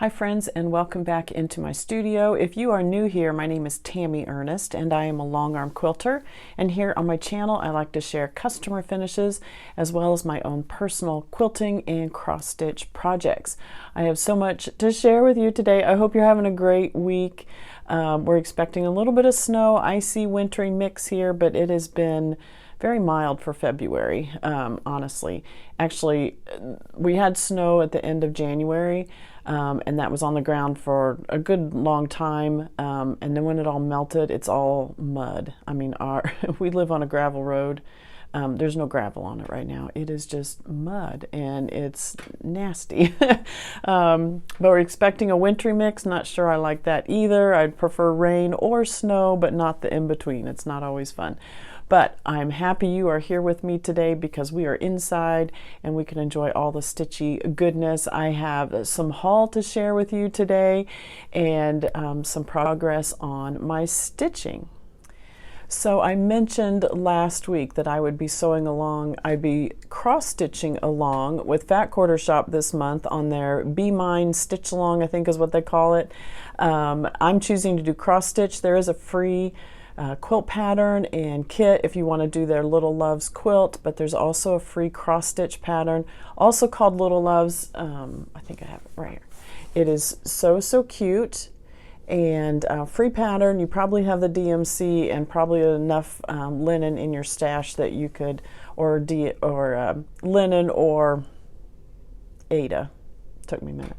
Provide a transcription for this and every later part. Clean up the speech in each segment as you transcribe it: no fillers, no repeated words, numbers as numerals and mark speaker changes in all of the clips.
Speaker 1: Hi friends, and welcome back into my studio. If you are new here, my name is Tammy Ernest and I am a Longarm quilter, and here on my channel I like to share customer finishes as well as my own personal quilting and cross-stitch projects. I have so much to share with you today. I hope you're having a great week. We're expecting a little bit of snow, icy, wintry mix here, but it has been very mild for February, honestly. Actually, we had snow at the end of January, and that was on the ground for a good long time. And then when it all melted, it's all mud. I mean, we live on a gravel road. There's no gravel on it right now. It is just mud and it's nasty. But we're expecting a wintry mix. Not sure I like that either. I'd prefer rain or snow, but not the in-between. It's not always fun. But I'm happy you are here with me today because we are inside and we can enjoy all the stitchy goodness. I have some haul to share with you today and some progress on my stitching. So I mentioned last week that I would be sewing along, I'd be cross-stitching along with Fat Quarter Shop this month on their Be Mine Stitch Along, I think is what they call it. I'm choosing to do cross-stitch. There is a free quilt pattern and kit if you want to do their Little Loves quilt, but there's also a free cross-stitch pattern, also called Little Loves. I think I have it right here. It is so cute. And free pattern. You probably have the DMC and probably enough linen in your stash that you could, or linen or Ada. Took me a minute.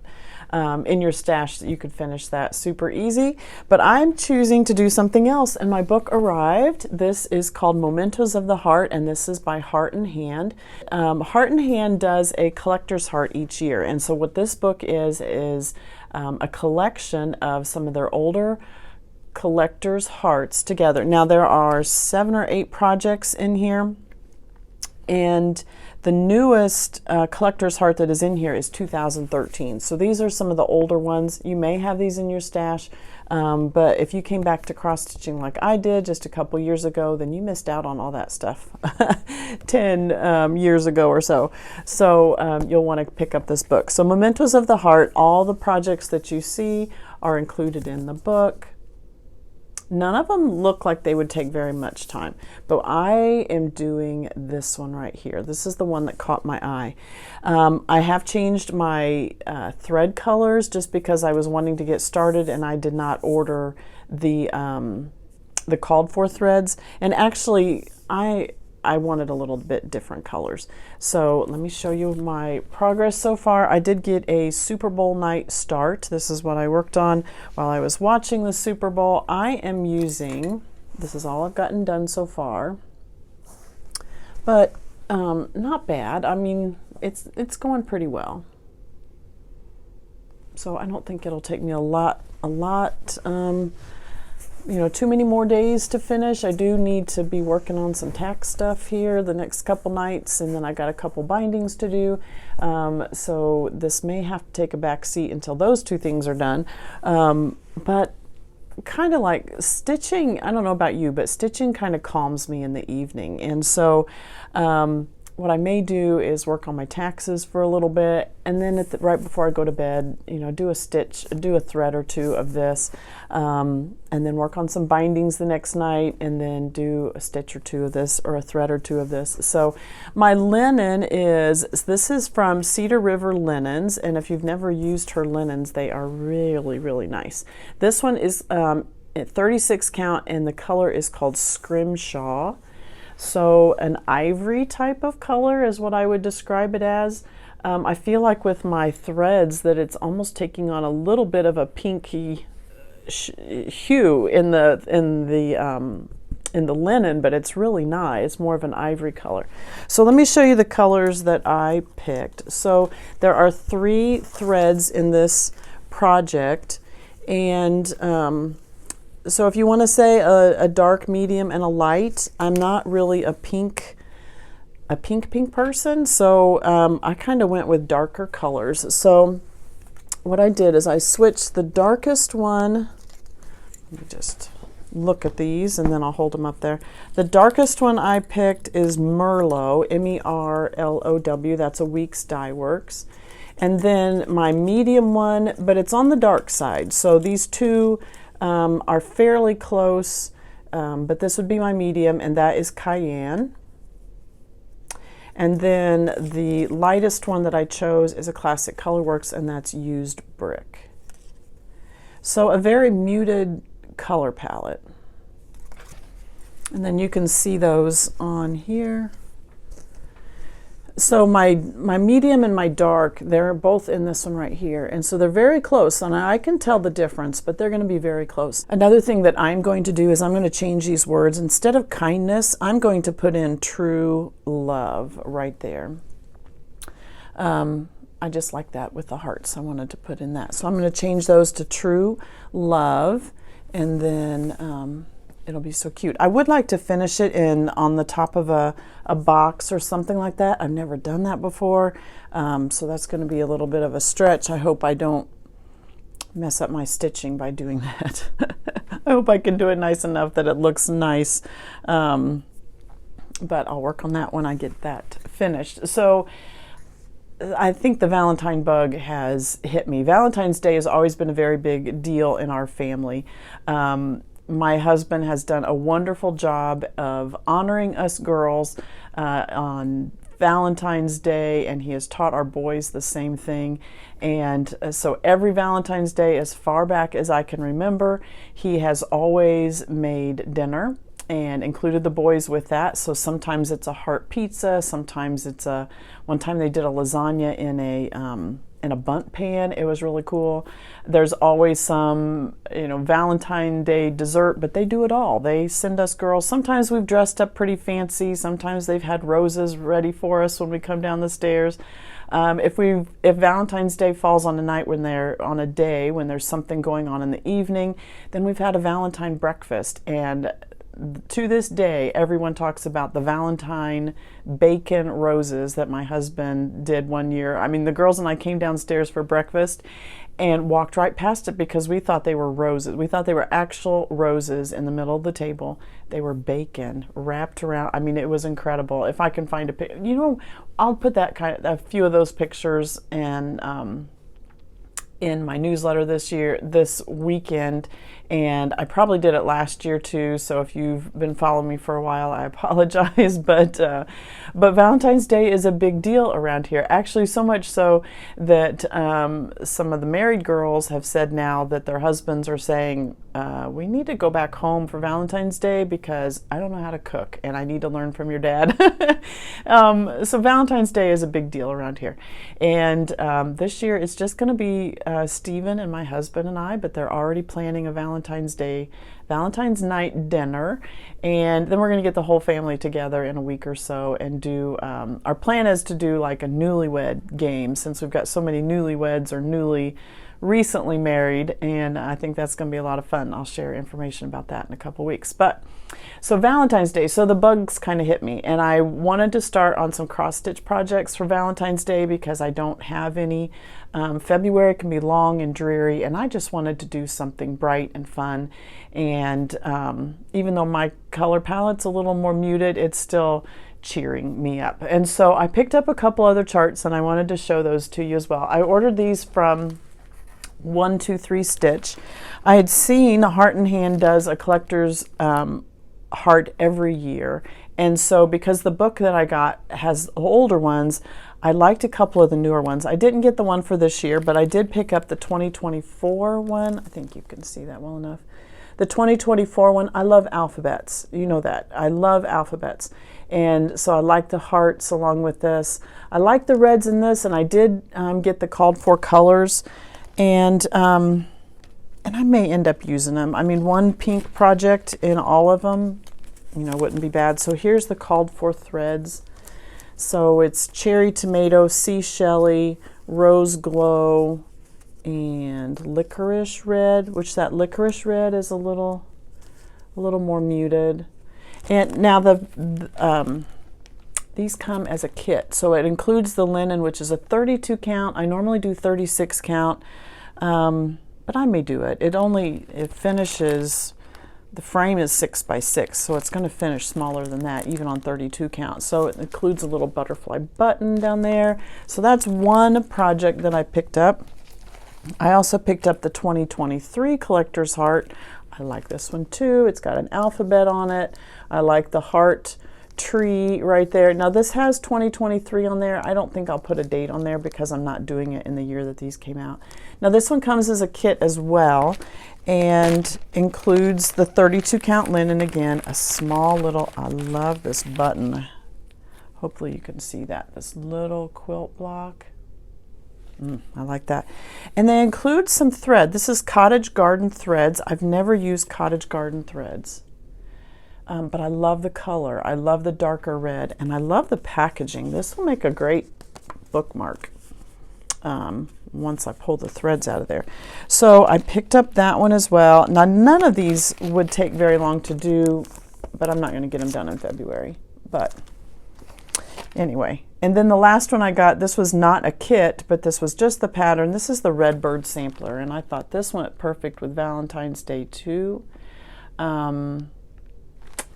Speaker 1: In your stash that you could finish that super easy. But I'm choosing to do something else, and my book arrived. This is called Mementos of the Heart, and this is by Heart and Hand. Heart and Hand does a collector's heart each year, and so what this book is a collection of some of their older collector's hearts together. Now there are 7 or 8 projects in here, and the newest collector's heart that is in here is 2013. So these are some of the older ones. You may have these in your stash, but if you came back to cross-stitching like I did just a couple years ago, then you missed out on all that stuff 10 years ago or so. So you'll want to pick up this book. So Mementos of the Heart, all the projects that you see are included in the book. None of them look like they would take very much time, but I am doing this one right here. This is the one that caught my eye. I have changed my thread colors just because I was wanting to get started and I did not order the called for threads. And actually, I wanted a little bit different colors. So let me show you my progress so far. I did get a Super Bowl night start. This is what I worked on while I was watching the Super Bowl. I am using, this is all I've gotten done so far, but not bad. I mean, it's going pretty well. So I don't think it'll take me a lot, you know, too many more days to finish. I do need to be working on some tack stuff here the next couple nights, and then I got a couple bindings to do. So this may have to take a back seat until those 2 things are done. But kind of like stitching, I don't know about you, but stitching kind of calms me in the evening. And so what I may do is work on my taxes for a little bit, and then right before I go to bed, you know, do a thread or 2 of this, and then work on some bindings the next night, and then do a stitch or 2 of this, or a thread or 2 of this. So my linen this is from Cedar River Linens, and if you've never used her linens, they are really nice. This one is at 36 count, and the color is called Scrimshaw. So an ivory type of color is what I would describe it as. I feel like with my threads that it's almost taking on a little bit of a pinky hue in the linen, but it's really not. It's more of an ivory color. So let me show you the colors that I picked. So there are 3 threads in this project, and so if you want to say a dark, medium, and a light, I'm not really a pink person, so I kind of went with darker colors. So what I did is I switched the darkest one. Let me just look at these and then I'll hold them up there. The darkest one I picked is Merlot, M-E-R-L-O-W. That's a Weeks Dye Works. And then my medium one, but it's on the dark side. So these two are fairly close, but this would be my medium, and that is Cayenne. And then the lightest one that I chose is a Classic Colorworks, and that's Used Brick. So a very muted color palette. And then you can see those on here. So my medium and my dark, they're both in this one right here. And so they're very close, and I can tell the difference, but they're going to be very close. Another thing that I'm going to do is I'm going to change these words. Instead of kindness, I'm going to put in true love right there. I just like that with the hearts. I wanted to put in that. So I'm going to change those to true love, and then it'll be so cute. I would like to finish it on the top of a box or something like that. I've never done that before, so that's going to be a little bit of a stretch. I hope I don't mess up my stitching by doing that. I hope I can do it nice enough that it looks nice, but I'll work on that when I get that finished. So I think the Valentine bug has hit me. Valentine's Day has always been a very big deal in our family. My husband has done a wonderful job of honoring us girls on Valentine's Day, and he has taught our boys the same thing. And so every Valentine's Day, as far back as I can remember, he has always made dinner and included the boys with that. So sometimes it's a heart pizza, sometimes it's one time they did a lasagna in a bundt pan. It was really cool. There's always some, Valentine's Day dessert, but they do it all. They send us girls. Sometimes we've dressed up pretty fancy. Sometimes they've had roses ready for us when we come down the stairs. If Valentine's Day falls on a night when there's something going on in the evening, then we've had a Valentine breakfast. And to this day, everyone talks about the Valentine bacon roses that my husband did one year. I mean, the girls and I came downstairs for breakfast and walked right past it because we thought they were roses. We thought they were actual roses in the middle of the table. They were bacon wrapped around. I mean, it was incredible. If I can find a picture, I'll put a few of those pictures in my newsletter this weekend, and I probably did it last year too, so if you've been following me for a while, I apologize, but Valentine's Day is a big deal around here, actually so much so that some of the married girls have said now that their husbands are saying, we need to go back home for Valentine's Day because I don't know how to cook and I need to learn from your dad. So Valentine's Day is a big deal around here, and this year it's just going to be Stephen and my husband and I, but they're already planning a Valentine's night dinner, and then we're going to get the whole family together in a week or so and do, our plan is to do like a newlywed game, since we've got so many newlyweds or recently married, and I think that's going to be a lot of fun. I'll share information about that in a couple weeks. But so Valentine's Day, so the bugs kind of hit me, and I wanted to start on some cross-stitch projects for Valentine's Day because I don't have any. February can be long and dreary, and I just wanted to do something bright and fun. And even though my color palette's a little more muted, it's still cheering me up. And so I picked up a couple other charts, and I wanted to show those to you as well. I ordered these from 123 Stitch. I had seen Heart and Hand does a collector's heart every year, and so because the book that I got has older ones, I liked a couple of the newer ones. I didn't get the one for this year, but I did pick up the 2024 one. I think you can see that well enough. The 2024 one, I love alphabets. You know that. I love alphabets. And so I like the hearts along with this. I like the reds in this, and I did get the called for colors, and I may end up using them. I mean, one pink project in all of them, wouldn't be bad. So here's the called for threads. So it's cherry tomato, seashell, rose glow, and licorice red, which that licorice red is a little more muted. And now these come as a kit, so it includes the linen, which is a 32 count. I normally do 36 count, but I may do it. It finishes the frame is 6 by 6, so it's going to finish smaller than that, even on 32 count. So it includes a little butterfly button down there. So that's one project that I picked up. I also picked up the 2023 Collector's Heart. I like this one too. It's got an alphabet on it. I like the heart tree right there. Now this has 2023 on there. I don't think I'll put a date on there because I'm not doing it in the year that these came out. Now this one comes as a kit as well and includes the 32 count linen again, a small little, I love this button. Hopefully you can see that, this little quilt block. I like that. And they include some thread. This is Cottage Garden threads. I've never used Cottage Garden threads. But I love the color. I love the darker red, and I love the packaging. This will make a great bookmark once I pull the threads out of there. So I picked up that one as well. Now none of these would take very long to do, but I'm not going to get them done in February. But anyway, and then the last one I got, this was not a kit, but this was just the pattern. This is the Redbird Sampler, and I thought this went perfect with Valentine's Day too.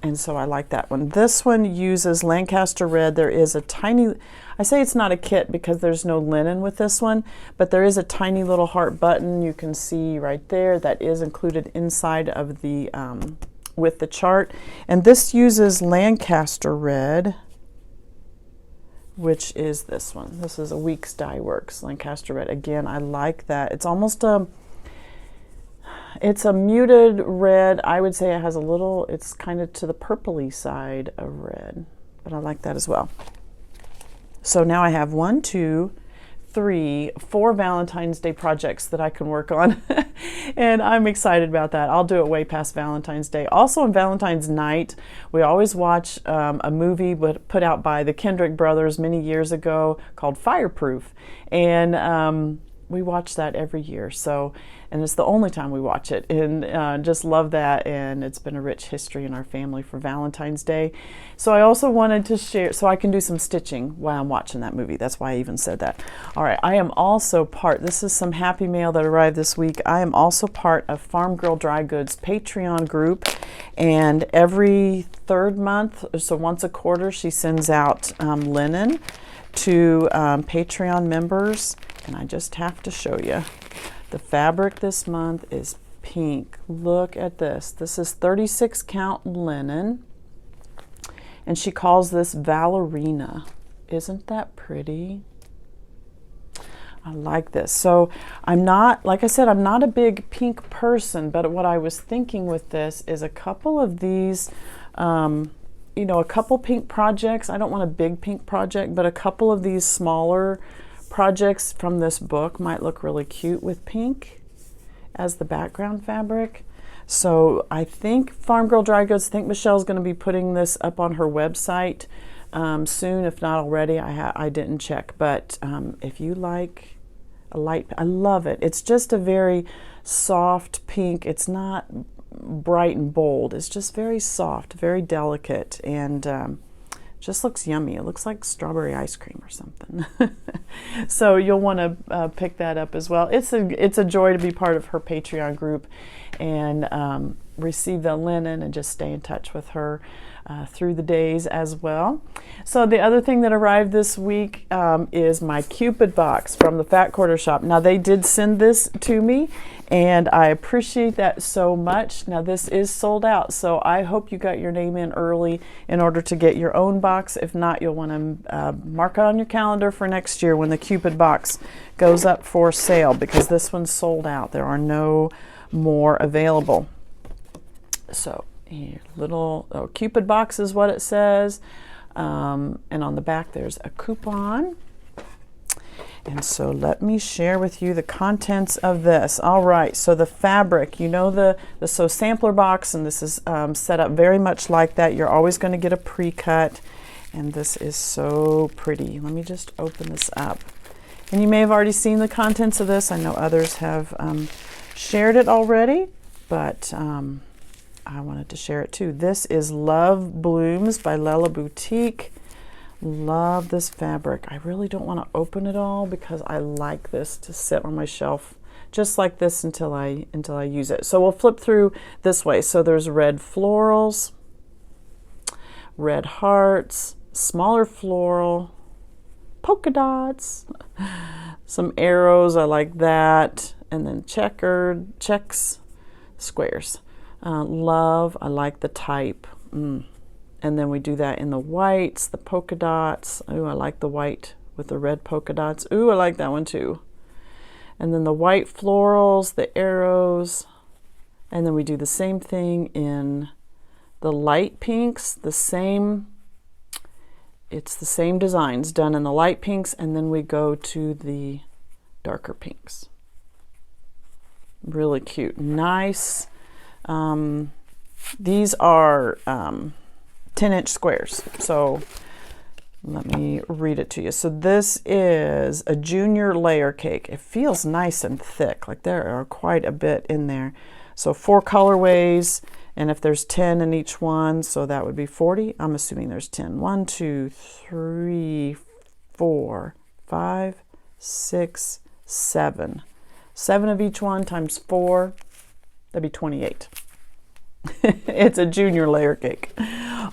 Speaker 1: And so I like that one. This one uses Lancaster red. There is a tiny, I say it's not a kit because there's no linen with this one, but there is a tiny little heart button you can see right there that is included inside of the, with the chart. And this uses Lancaster red, which is this one. This is a Weeks Dye Works Lancaster red. Again, I like that. It's almost a, it's a muted red. I would say it has a little, it's kind of to the purpley side of red, but I like that as well. So now I have 1, 2, 3, 4 Valentine's Day projects that I can work on. And I'm excited about that. I'll do it way past Valentine's Day. Also on Valentine's night, we always watch a movie put out by the Kendrick brothers many years ago called Fireproof. And we watch that every year. So, and it's the only time we watch it, and just love that. And it's been a rich history in our family for Valentine's Day. So I also wanted to share, so I can do some stitching while I'm watching that movie. That's why I even said that. All right, I am also part, this is some happy mail that arrived this week. I am also part of Farm Girl Dry Goods Patreon group, and every third month, so once a quarter, she sends out linen to Patreon members. And I just have to show you. The fabric this month is pink. Look at this. This is 36 count linen. And she calls this Ballerina. Isn't that pretty? I like this. So I'm not, like I said, I'm not a big pink person, but what I was thinking with this is a couple of these, you know, a couple pink projects. I don't want a big pink project, but a couple of these smaller projects from this book might look really cute with pink as the background fabric. So I think Farm Girl Dry Goods, I think Michelle's going to be putting this up on her website soon, if not already. I didn't check, but if you like a light, I love it. It's just a very soft pink. It's not bright and bold. It's just very soft, very delicate, and just looks yummy. It looks like strawberry ice cream or something. So you'll want to pick that up as well. It's a joy to be part of her Patreon group and receive the linen and just stay in touch with her through the days as well. So the other thing that arrived this week is my Cupid box from the Fat Quarter Shop. Now they did send this to me, and I appreciate that so much. Now this is sold out, so I hope you got your name in early in order to get your own box. If not, you'll want to mark it on your calendar for next year when the Cupid box goes up for sale, because this one's sold out. There are no more available. So here, little Cupid box is what it says, and on the back there's a coupon. And so let me share with you the contents of this. All right, so the fabric, you know, the So sampler box, and this is set up very much like that. You're always going to get a pre-cut, and this is so pretty. Let me just open this up. And you may have already seen the contents of this. I know others have shared it already, but I wanted to share it too. This is Love Blooms by Lella Boutique. Love this fabric. I really don't want to open it all because I like this to sit on my shelf just like this until I use it. So we'll flip through this way. So there's red florals, red hearts, smaller floral, polka dots, some arrows, I like that, and then checkered, checks, squares. Love, I like the type. And then we do that in the whites, the polka dots. Ooh, I like the white with the red polka dots. Ooh, I like that one too. And then the white florals, the arrows, and then we do the same thing in the light pinks, it's the same designs done in the light pinks, and then we go to the darker pinks. Really cute, nice. These are 10-inch squares, so let me read it to you. So this is a junior layer cake. It feels nice and thick, like there are quite a bit in there. So 4 colorways, and if there's 10 in each one, so that would be 40. I'm assuming there's 10. 1, 2, 3, 4, 5, 6, 7. 7 of each one times 4, that'd be 28. It's a junior layer cake.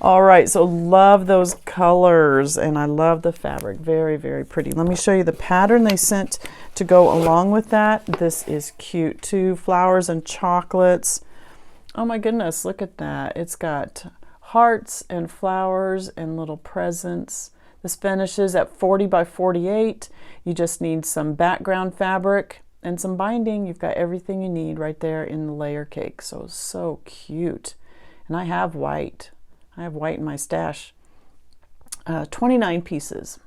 Speaker 1: All right, so love those colors, and I love the fabric. Very, very pretty. Let me show you the pattern they sent to go along with that. This is cute too. Flowers and chocolates. Oh my goodness, look at that. It's got hearts and flowers and little presents. This finishes at 40 by 48. You just need some background fabric and some binding. You've got everything you need right there in the layer cake. So cute. And I have white. I have white in my stash. 29 pieces.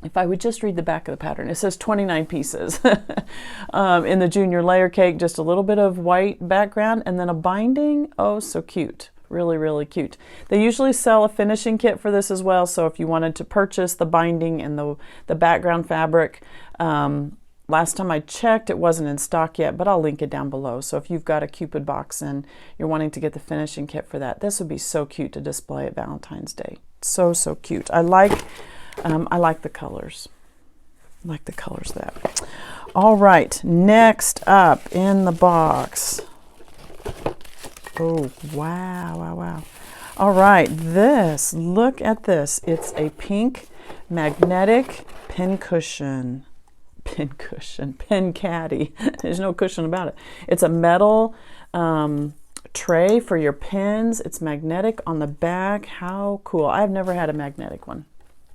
Speaker 1: If I would just read the back of the pattern, it says 29 pieces. In the junior layer cake, just a little bit of white background and then a binding. Oh, so cute. Really, really cute. They usually sell a finishing kit for this as well. So if you wanted to purchase the binding and the background fabric, last time I checked, it wasn't in stock yet, but I'll link it down below. So if you've got a Cupid box and you're wanting to get the finishing kit for that, this would be so cute to display at Valentine's Day. So cute. I like the colors. I like the colors of that. All right, next up in the box. Oh, wow. All right, look at this. It's a pink magnetic pin cushion. Pin caddy. There's no cushion about it. It's a metal tray for your pins. It's magnetic on the back. How cool. I've never had a magnetic one.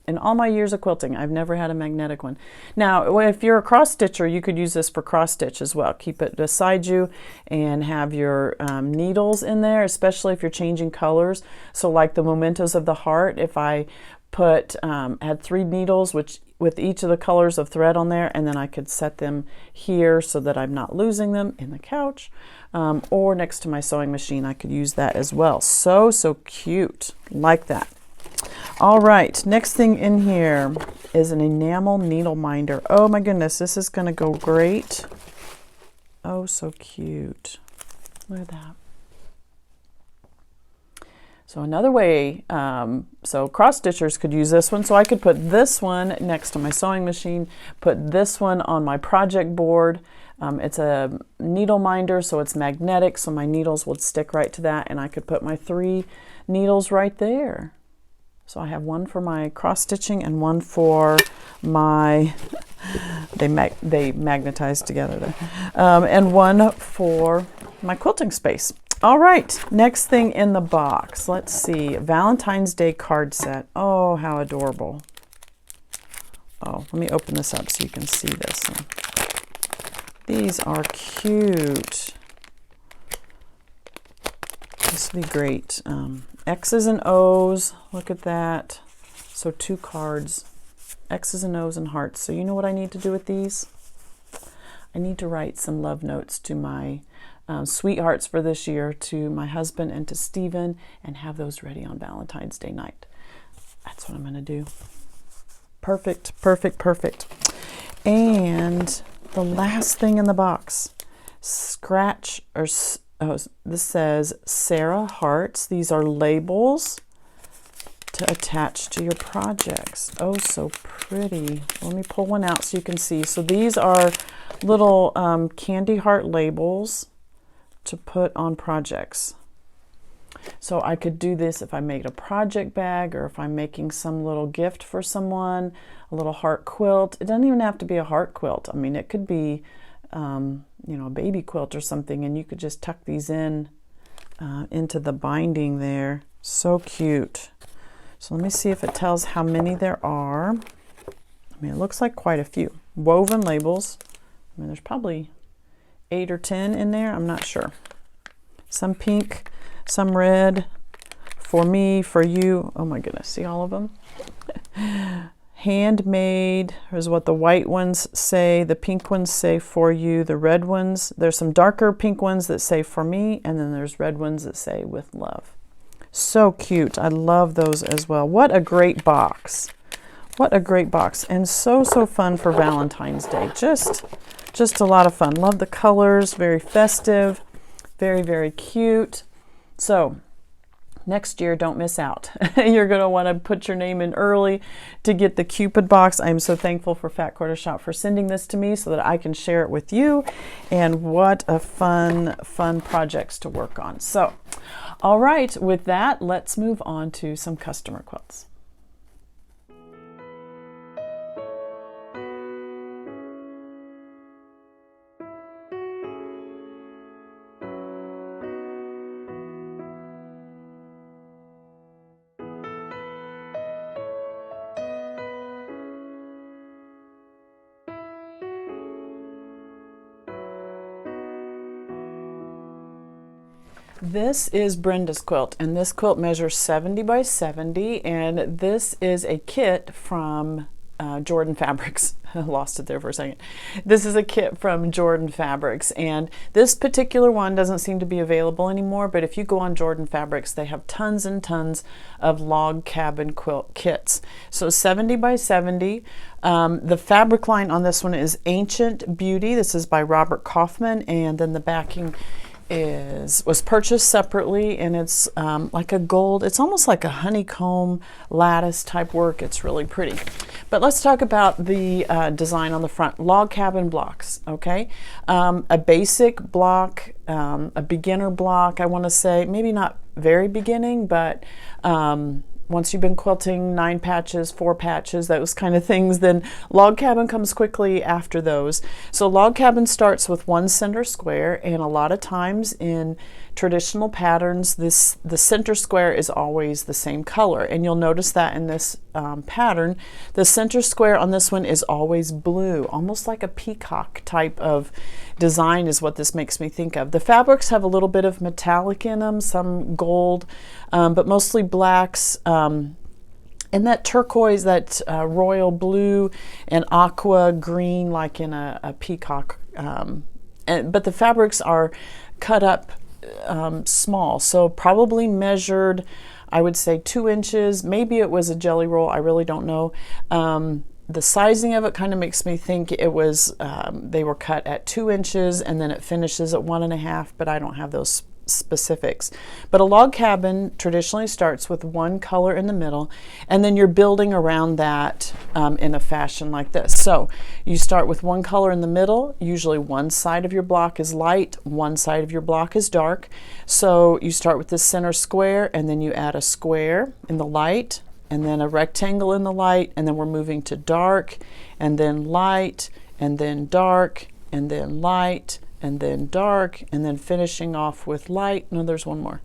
Speaker 1: In all my years of quilting, I've never had a magnetic one. Now, if you're a cross stitcher, you could use this for cross stitch as well. Keep it beside you and have your needles in there, especially if you're changing colors. So like the mementos of the heart, if I had 3 needles with each of the colors of thread on there, and then I could set them here so that I'm not losing them in the couch, or next to my sewing machine, I could use that as well. So cute, like that. All right, next thing in here is an enamel needle minder. Oh my goodness, this is going to go great. Oh, so cute. Look at that. So another way, so cross stitchers could use this one. So I could put this one next to my sewing machine, put this one on my project board. It's a needle minder, so it's magnetic, so my needles would stick right to that, and I could put my 3 needles right there. So I have one for my cross stitching and one for my, they magnetize together there, and one for my quilting space. All right, next thing in the box. Let's see, Valentine's Day card set. Oh, how adorable. Oh, let me open this up so you can see this. These are cute. This would be great. X's and O's, look at that. So 2 cards, X's and O's and hearts. So you know what I need to do with these? I need to write some love notes to my sweethearts for this year, to my husband and to Stephen, and have those ready on Valentine's Day night. That's what I'm going to do. Perfect. And the last thing in the box, this says Sarah Hearts. These are labels to attach to your projects. Oh, so pretty. Let me pull one out so you can see. So these are little candy heart labels to put on projects. So I could do this if I made a project bag, or if I'm making some little gift for someone, a little heart quilt. It doesn't even have to be a heart quilt. I mean, it could be, you know, a baby quilt or something, and you could just tuck these in into the binding there. So cute. So let me see if it tells how many there are. I mean, it looks like quite a few. Woven labels. I mean, there's probably 8 or 10 in there. I'm not sure. Some pink, some red, for me, for you. Oh my goodness, see all of them? Handmade is what the white ones say. The pink ones say for you. The red ones, there's some darker pink ones that say for me, and then there's red ones that say with love. So cute. I love those as well. What a great box. What a great box. And so fun for Valentine's Day. Just a lot of fun. Love the colors, very festive, very cute. So next year, don't miss out. You're going to want to put your name in early to get the Cupid box. I'm so thankful for Fat Quarter Shop for sending this to me so that I can share it with you. And what a fun projects to work on. So, all right, with that, let's move on to some customer quilts. This is Brenda's quilt, and this quilt measures 70 by 70, and this is a kit from Jordan Fabrics. I lost it there for a second. This is a kit from Jordan Fabrics, and this particular one doesn't seem to be available anymore, but if you go on Jordan Fabrics, they have tons and tons of log cabin quilt kits. So 70 by 70. The fabric line on this one is Ancient Beauty. This is by Robert Kaufman, and then the backing was purchased separately, and it's like a gold, it's almost like a honeycomb lattice type work. It's really pretty. But let's talk about the design on the front. Log cabin blocks, okay? A basic block, a beginner block, I want to say, maybe not very beginning, but once you've been quilting 9 patches, 4 patches, those kind of things, then log cabin comes quickly after those. So log cabin starts with 1 center square, and a lot of times in traditional patterns, the center square is always the same color, and you'll notice that in this pattern, the center square on this one is always blue, almost like a peacock type of design is what this makes me think of. The fabrics have a little bit of metallic in them, some gold, but mostly blacks, and that turquoise, that royal blue and aqua green, like in a peacock. But the fabrics are cut up small, so probably measured, I would say 2 inches. Maybe it was a jelly roll, I really don't know. The sizing of it kind of makes me think it was, they were cut at 2 inches, and then it finishes at 1.5, but I don't have those specifics. But a log cabin traditionally starts with 1 color in the middle, and then you're building around that in a fashion like this. So you start with 1 color in the middle. Usually one side of your block is light, one side of your block is dark. So you start with the center square, and then you add a square in the light, and then a rectangle in the light, and then we're moving to dark, and then light, and then dark, and then light, and then dark, and then finishing off with light. No, there's one more.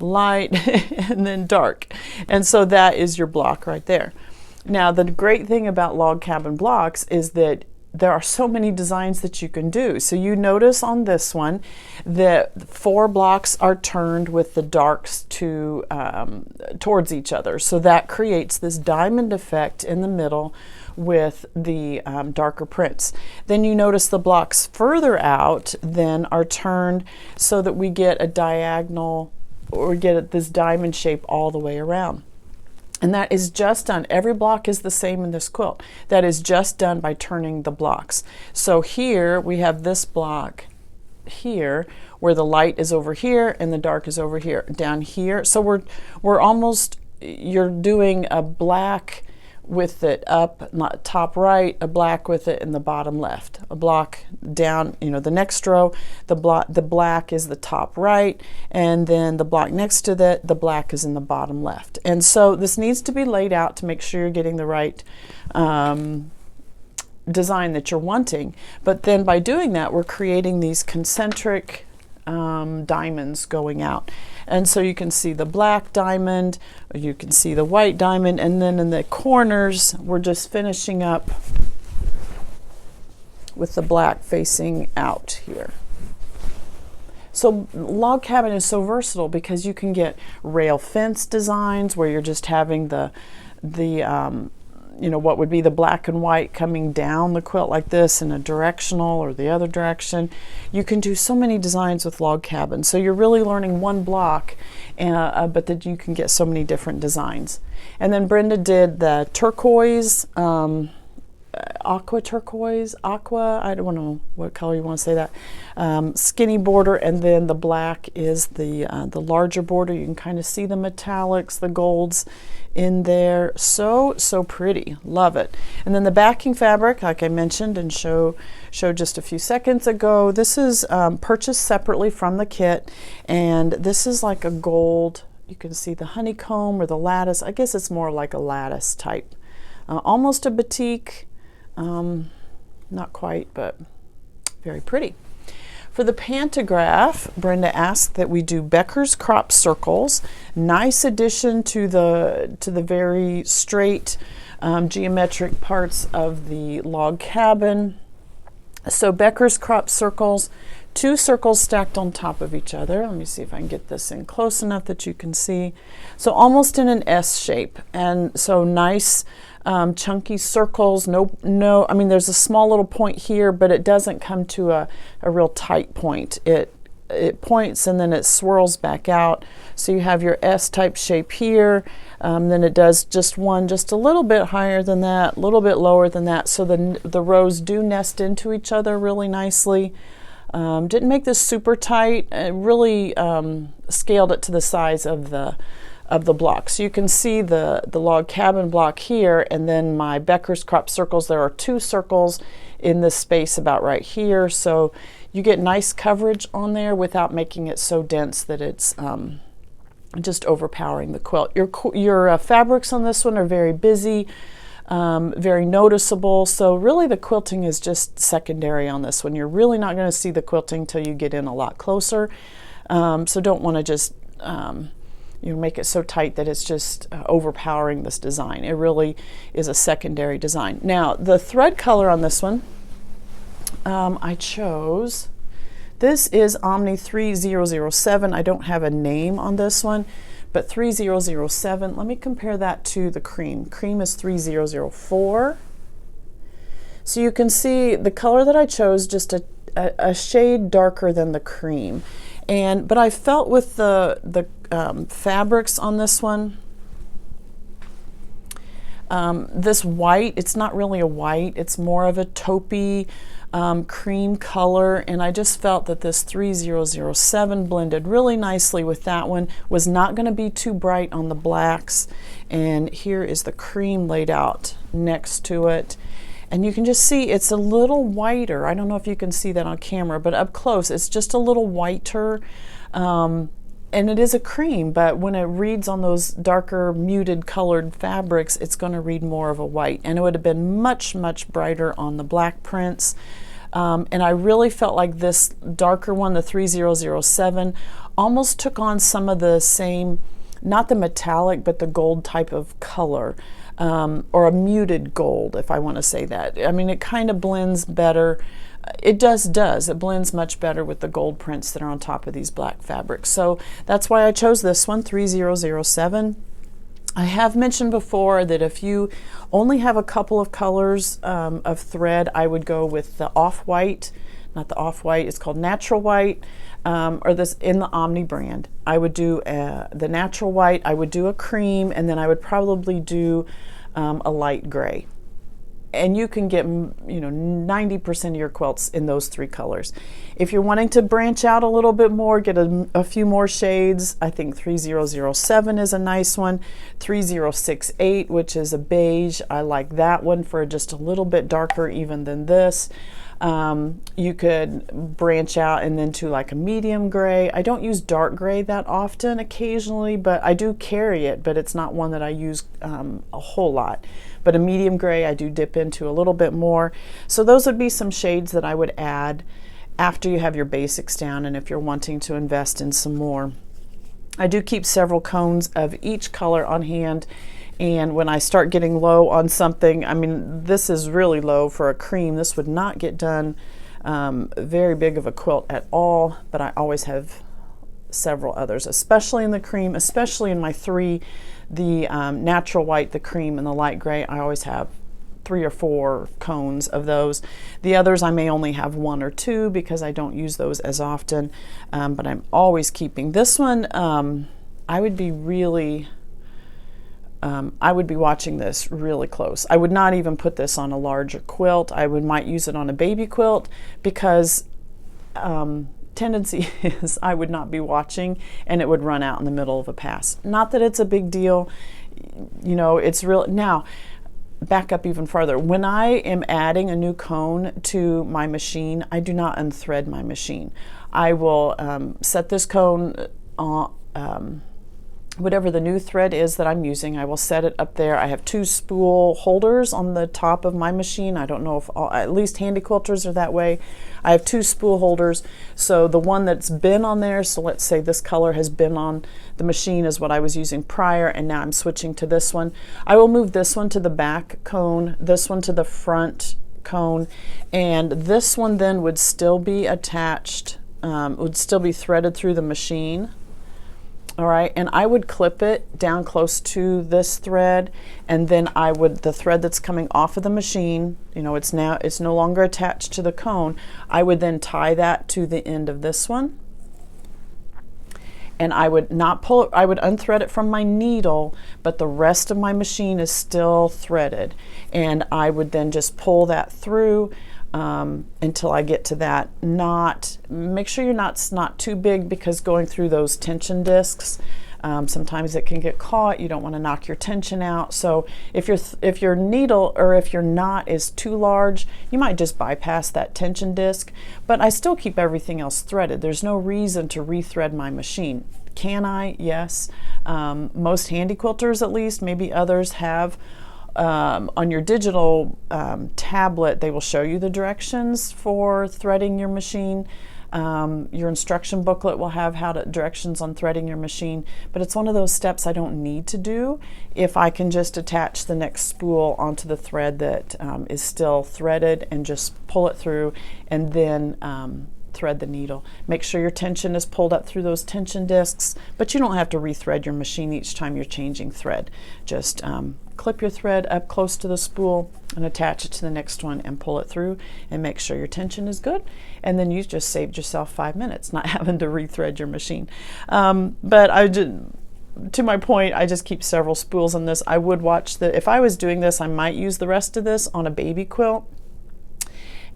Speaker 1: Light, and then dark. And so that is your block right there. Now, the great thing about log cabin blocks is that there are so many designs that you can do. So you notice on this one that 4 blocks are turned with the darks to towards each other. So that creates this diamond effect in the middle with the darker prints. Then you notice the blocks further out then are turned so that we get a diagonal, or get this diamond shape all the way around. And that is just done, every block is the same in this quilt. That is just done by turning the blocks. So here we have this block here where the light is over here and the dark is over here. Down here, so we're almost, you're doing a black with it up, not top right, a black with it in the bottom left, a block down, you know, the next row, the black is the top right, and then the block next to that, the black is in the bottom left. And so this needs to be laid out to make sure you're getting the right design that you're wanting. But then by doing that, we're creating these concentric diamonds going out. And so you can see the black diamond, or you can see the white diamond, and then in the corners we're just finishing up with the black facing out here. So log cabin is so versatile because you can get rail fence designs where you're just having the you know, what would be the black and white coming down the quilt like this in a directional or the other direction. You can do so many designs with log cabin. So you're really learning one block, but that you can get so many different designs. And then Brenda did the turquoise, aqua turquoise, aqua, I don't know what color you want to say that, skinny border, and then the black is the larger border. You can kind of see the metallics, the golds in there. So pretty, love it. And then the backing fabric, like I mentioned and showed just a few seconds ago, this is purchased separately from the kit, and this is like a gold. You can see the honeycomb or the lattice. I guess it's more like a lattice type, almost a batik. Not quite, but very pretty. For the pantograph, Brenda asked that we do Becker's crop circles. Nice addition to the very straight geometric parts of the log cabin. So Becker's crop circles, 2 circles stacked on top of each other. Let me see if I can get this in close enough that you can see. So almost in an S shape, and so nice chunky circles. No, I mean, there's a small little point here, but it doesn't come to a real tight point. It points and then it swirls back out. So you have your S-type shape here. Then it does just a little bit higher than that, a little bit lower than that. So the rows do nest into each other really nicely. Didn't make this super tight. It really scaled it to the size of the block. So you can see the log cabin block here, and then my Becker's crop circles. There are 2 circles in this space about right here. So you get nice coverage on there without making it so dense that it's just overpowering the quilt. Your fabrics on this one are very busy, very noticeable. So really the quilting is just secondary on this one. You're really not going to see the quilting till you get in a lot closer. So don't want to just make it so tight that it's just overpowering this design. It really is a secondary design. Now the thread color on this one, I chose, this is Omni 3007. I don't have a name on this one, but 3007, let me compare that to the cream. Cream is 3004. So you can see the color that I chose, just a shade darker than the cream. But I felt with the fabrics on this one, this white, it's not really a white, it's more of a taupey cream color, and I just felt that this 3007 blended really nicely with that one, was not going to be too bright on the blacks. And here is the cream laid out next to it. And you can just see it's a little whiter. I don't know if you can see that on camera, but up close it's just a little whiter. And it is a cream, but when it reads on those darker muted colored fabrics, it's going to read more of a white. And it would have been much, much brighter on the black prints. And I really felt like this darker one, the 3007, almost took on some of the same, not the metallic, but the gold type of color. Or a muted gold, if I want to say that. I mean, it kind of blends better. It does. It blends much better with the gold prints that are on top of these black fabrics. So that's why I chose this one, 3007. I have mentioned before that if you only have a couple of colors of thread, I would go with the off-white, not the off-white, it's called natural white, or this in the Omni brand. I would do the natural white, I would do a cream, and then I would probably do a light gray. and you can get, 90% of your quilts in those 3 colors. If you're wanting to branch out a little bit more, get a few more shades, I think 3007 is a nice one. 3068, which is a beige, I like that one for just a little bit darker even than this. You could branch out and then to like a medium gray. I don't use dark gray that often, occasionally, but I do carry it, but it's not one that I use a whole lot. But a medium gray I do dip into a little bit more. So those would be some shades that I would add after you have your basics down and if you're wanting to invest in some more. I do keep several cones of each color on hand. And when I start getting low on something, I mean, this is really low for a cream. This would not get done very big of a quilt at all, but I always have several others, especially in the cream, especially in my 3, the natural white, the cream, and the light gray. I always have 3 or 4 cones of those. The others I may only have 1 or 2 because I don't use those as often, but I'm always keeping. This one, I would be watching this really close. I would not even put this on a larger quilt. I might use it on a baby quilt because tendency is I would not be watching and it would run out in the middle of a pass. Not that it's a big deal, it's real. Now, back up even farther. When I am adding a new cone to my machine, I do not unthread my machine. I will set this cone on whatever the new thread is that I'm using. I will set it up there. I have 2 spool holders on the top of my machine. I don't know if at least handy quilters are that way. I have 2 spool holders. So the one that's been on there, so let's say this color has been on the machine is what I was using prior, and now I'm switching to this one. I will move this one to the back cone, this one to the front cone, and this one then would still be attached, would still be threaded through the machine. All right, and I would clip it down close to this thread, and then the thread that's coming off of the machine, it's no longer attached to the cone. I would then tie that to the end of this one, and I would not pull it, I would unthread it from my needle, but the rest of my machine is still threaded, and I would then just pull that through until I get to that knot. Make sure your knot's not too big because going through those tension discs, sometimes it can get caught. You don't want to knock your tension out. So if your needle or if your knot is too large, you might just bypass that tension disc. But I still keep everything else threaded. There's no reason to rethread my machine. Can I? Yes. Most handy quilters, at least, maybe others have. On your digital tablet, they will show you the directions for threading your machine. Your instruction booklet will have directions on threading your machine, but it's one of those steps I don't need to do if I can just attach the next spool onto the thread that is still threaded and just pull it through and then thread the needle. Make sure your tension is pulled up through those tension discs, but you don't have to rethread your machine each time you're changing thread. Just clip your thread up close to the spool and attach it to the next one and pull it through and make sure your tension is good, and then you just saved yourself 5 minutes not having to rethread your machine. But to my point, I just keep several spools on this. I would watch if I was doing this, I might use the rest of this on a baby quilt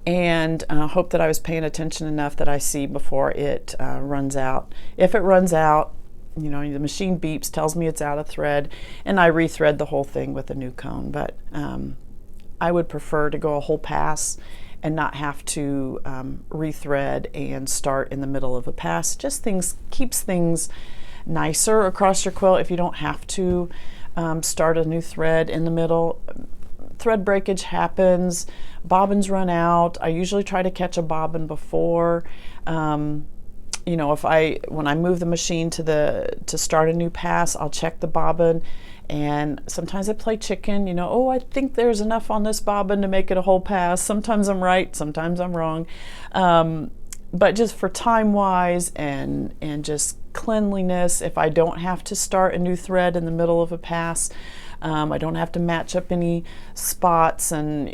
Speaker 1: and hope that I was paying attention enough that I see before it runs out. If it runs out, the machine beeps, tells me it's out of thread, and I rethread the whole thing with a new cone. But I would prefer to go a whole pass and not have to rethread and start in the middle of a pass. Just keeps things nicer across your quilt if you don't have to start a new thread in the middle. Thread breakage happens, bobbins run out. I usually try to catch a bobbin before. When I move the machine to start a new pass, I'll check the bobbin, and sometimes I play chicken. I think there's enough on this bobbin to make it a whole pass. Sometimes I'm right, sometimes I'm wrong. But just for time wise and just cleanliness, if I don't have to start a new thread in the middle of a pass, I don't have to match up any spots and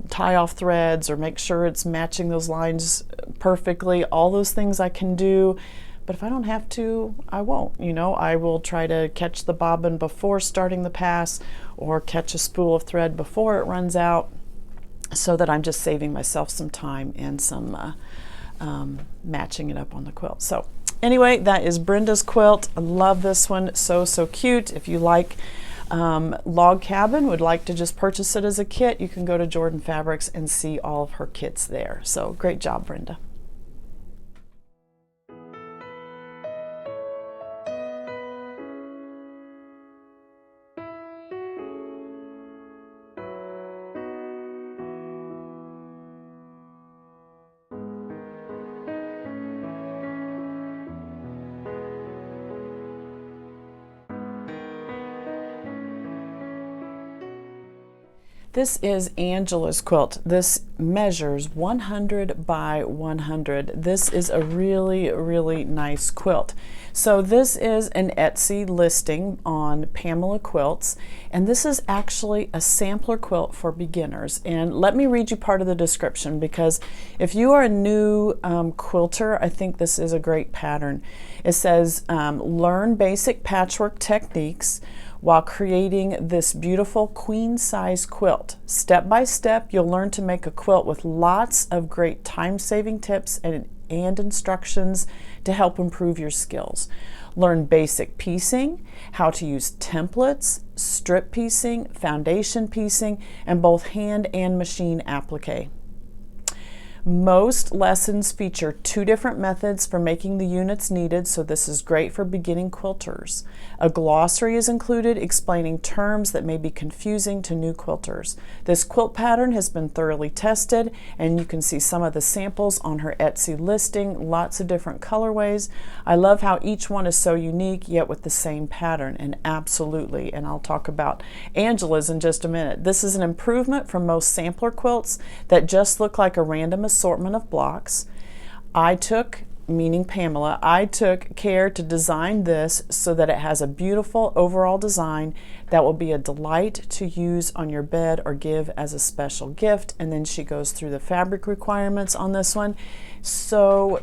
Speaker 1: tie off threads or make sure it's matching those lines perfectly. All those things I can do, but if I don't have to, I won't. I will try to catch the bobbin before starting the pass or catch a spool of thread before it runs out. so that I'm just saving myself some time and some matching it up on the quilt. So anyway, that is Brenda's quilt. I love this one, so cute. If you like Log Cabin, would like to just purchase it as a kit, you can go to Jordan Fabrics and see all of her kits there. So great job, Brenda. This is Angela's quilt. This measures 100 by 100. This is a really nice quilt. So this is an Etsy listing on Pamela Quilts, and this is actually a sampler quilt for beginners. And let me read you part of the description, because if you are a new quilter, I think this is a great pattern. It says, learn basic patchwork techniques while creating this beautiful queen-size quilt. Step by step, you'll learn to make a quilt with lots of great time-saving tips and instructions to help improve your skills. Learn basic piecing, how to use templates, strip piecing, foundation piecing, and both hand and machine applique. Most lessons feature 2 different methods for making the units needed, so this is great for beginning quilters. A glossary is included explaining terms that may be confusing to new quilters. This quilt pattern has been thoroughly tested, and you can see some of the samples on her Etsy listing, lots of different colorways. I love how each one is so unique, yet with the same pattern, and absolutely, and I'll talk about Angela's in just a minute. This is an improvement from most sampler quilts that just look like a random assortment of blocks. Meaning Pamela, I took care to design this so that it has a beautiful overall design that will be a delight to use on your bed or give as a special gift. And then she goes through the fabric requirements on this one. So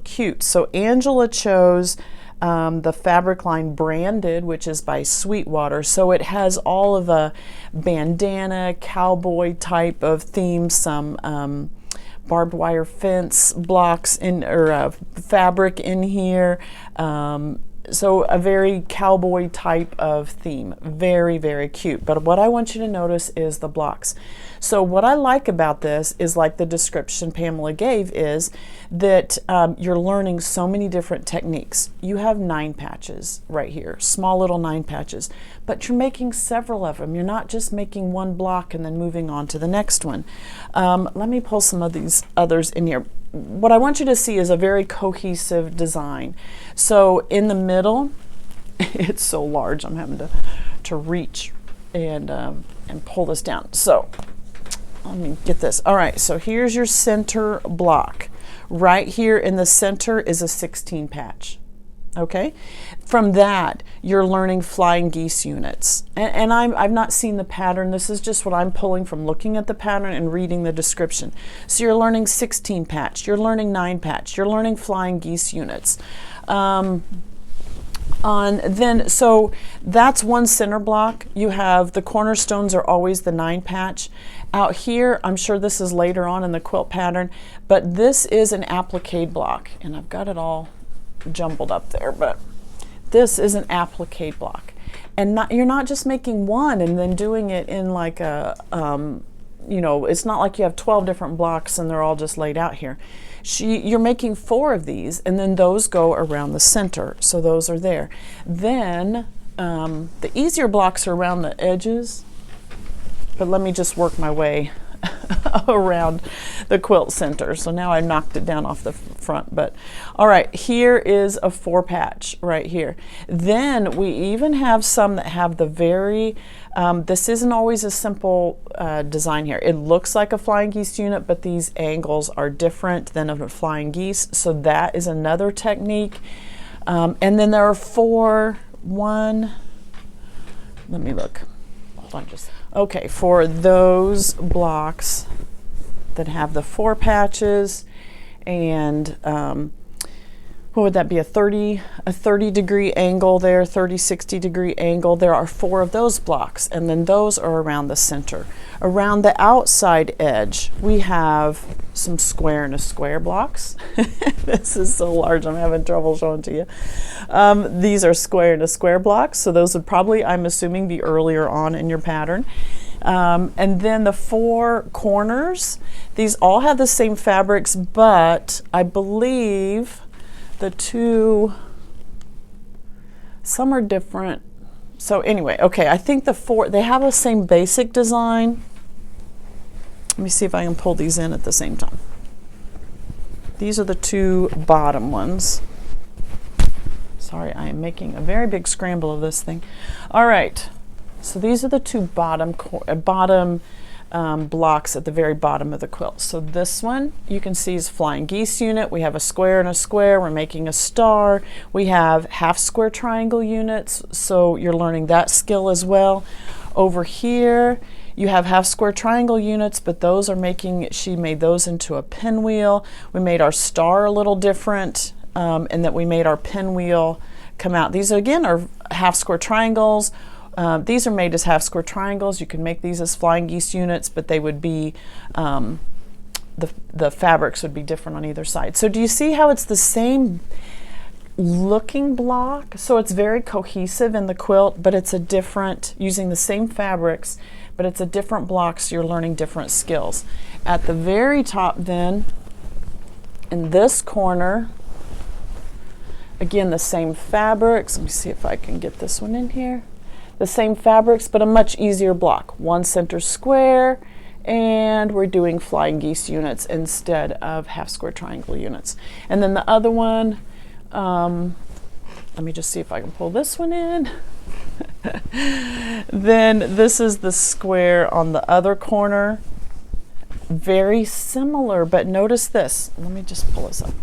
Speaker 1: cute. So Angela chose the fabric line Branded, which is by Sweetwater. So it has all of a bandana, cowboy type of theme, some barbed wire fence blocks or fabric in here. So a very cowboy type of theme. Very cute. But what I want you to notice is the blocks. So what I like about this is, like the description Pamela gave, is that you're learning so many different techniques. You have 9 patches right here, small little 9 patches, but you're making several of them. You're not just making one block and then moving on to the next one. Let me pull some of these others in here. What I want you to see is a very cohesive design. So in the middle, it's so large, I'm having to reach and pull this down. So let me get this. All right, so here's your center block. Right here in the center is a 16 patch. Okay, from that you're learning flying geese units, and I've not seen the pattern. This is just what I'm pulling from looking at the pattern and reading the description. So you're learning 16 patch, you're learning 9 patch, you're learning flying geese units. So that's one center block. You have the cornerstones are always the 9 patch. Out here, I'm sure this is later on in the quilt pattern, but this is an applique block, and I've got it all jumbled up there, but this is an applique block, and you're not just making one and then doing it in like a it's not like you have 12 different blocks and they're all just laid out here. You're making 4 of these, and then those go around the center, so those are there. Then the easier blocks are around the edges, but let me just work my way around the quilt center. So now I knocked it down off the front, but all right, here is a 4 patch right here. Then we even have some that have the very this isn't always a simple design here. It looks like a flying geese unit, but these angles are different than of a flying geese, so that is another technique. And then there are let me look, hold on just. Okay, for those blocks that have the 4 patches, and what would that be, a 30 degree angle there, 60 degree angle. There are 4 of those blocks, and then those are around the center. Around the outside edge, we have some square and a square blocks. This is so large, I'm having trouble showing to you. These are square and a square blocks, so those would probably, I'm assuming, be earlier on in your pattern. And then the 4 corners, these all have the same fabrics, but I believe the 2, some are different. So anyway, okay, I think the 4, they have the same basic design. Let me see if I can pull these in at the same time. These are the 2 bottom ones. Sorry, I am making a very big scramble of this thing. All right, so these are the 2 bottom blocks at the very bottom of the quilt. So this one you can see is flying geese unit. We have a square and a square. We're making a star. We have half square triangle units, so you're learning that skill as well. Over here you have half square triangle units, but those are making, she made those into a pinwheel. We made our star a little different, and that we made our pinwheel come out. These again are half square triangles. These are made as half square triangles. You can make these as flying geese units, but they would be, the fabrics would be different on either side. So do you see how it's the same looking block? So it's very cohesive in the quilt, but it's a different, using the same fabrics, but it's a different block, so you're learning different skills. At the very top then, in this corner, again, the same fabrics. Let me see if I can get this one in here. The same fabrics, but a much easier block. 1 center square, and we're doing flying geese units instead of half square triangle units. And then the other one, let me just see if I can pull this one in. Then this is the square on the other corner. Very similar, but notice this. Let me just pull this up.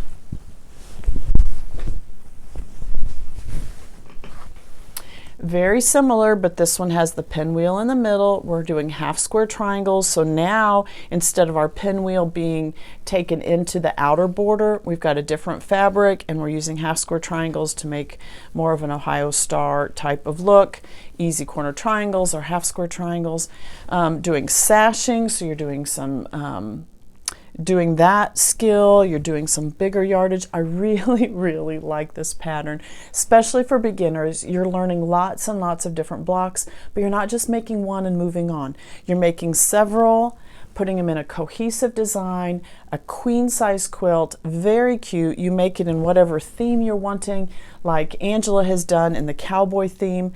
Speaker 1: Very similar, but this one has the pinwheel in the middle. We're doing half square triangles, so now instead of our pinwheel being taken into the outer border, we've got a different fabric, and we're using half square triangles to make more of an Ohio star type of look. Easy corner triangles or half square triangles. Doing sashing, so you're doing some doing that skill, you're doing some bigger yardage. I really like this pattern, especially for beginners. You're learning lots and lots of different blocks, but you're not just making one and moving on. You're making several, putting them in a cohesive design, a queen size quilt, very cute. You make it in whatever theme you're wanting, like Angela has done in the cowboy theme.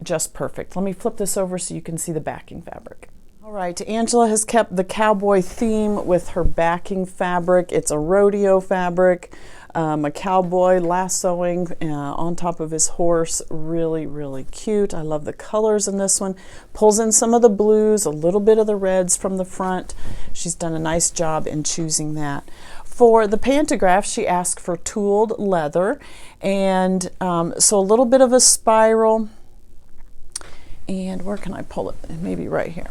Speaker 1: Just perfect. Let me flip this over so you can see the backing fabric. All right, Angela has kept the cowboy theme with her backing fabric. It's a rodeo fabric, a cowboy lassoing on top of his horse. Really cute. I love the colors in this one. Pulls in some of the blues, a little bit of the reds from the front. She's done a nice job in choosing that. For the pantograph, she asked for tooled leather, and so a little bit of a spiral. And where can I pull it? Maybe right here.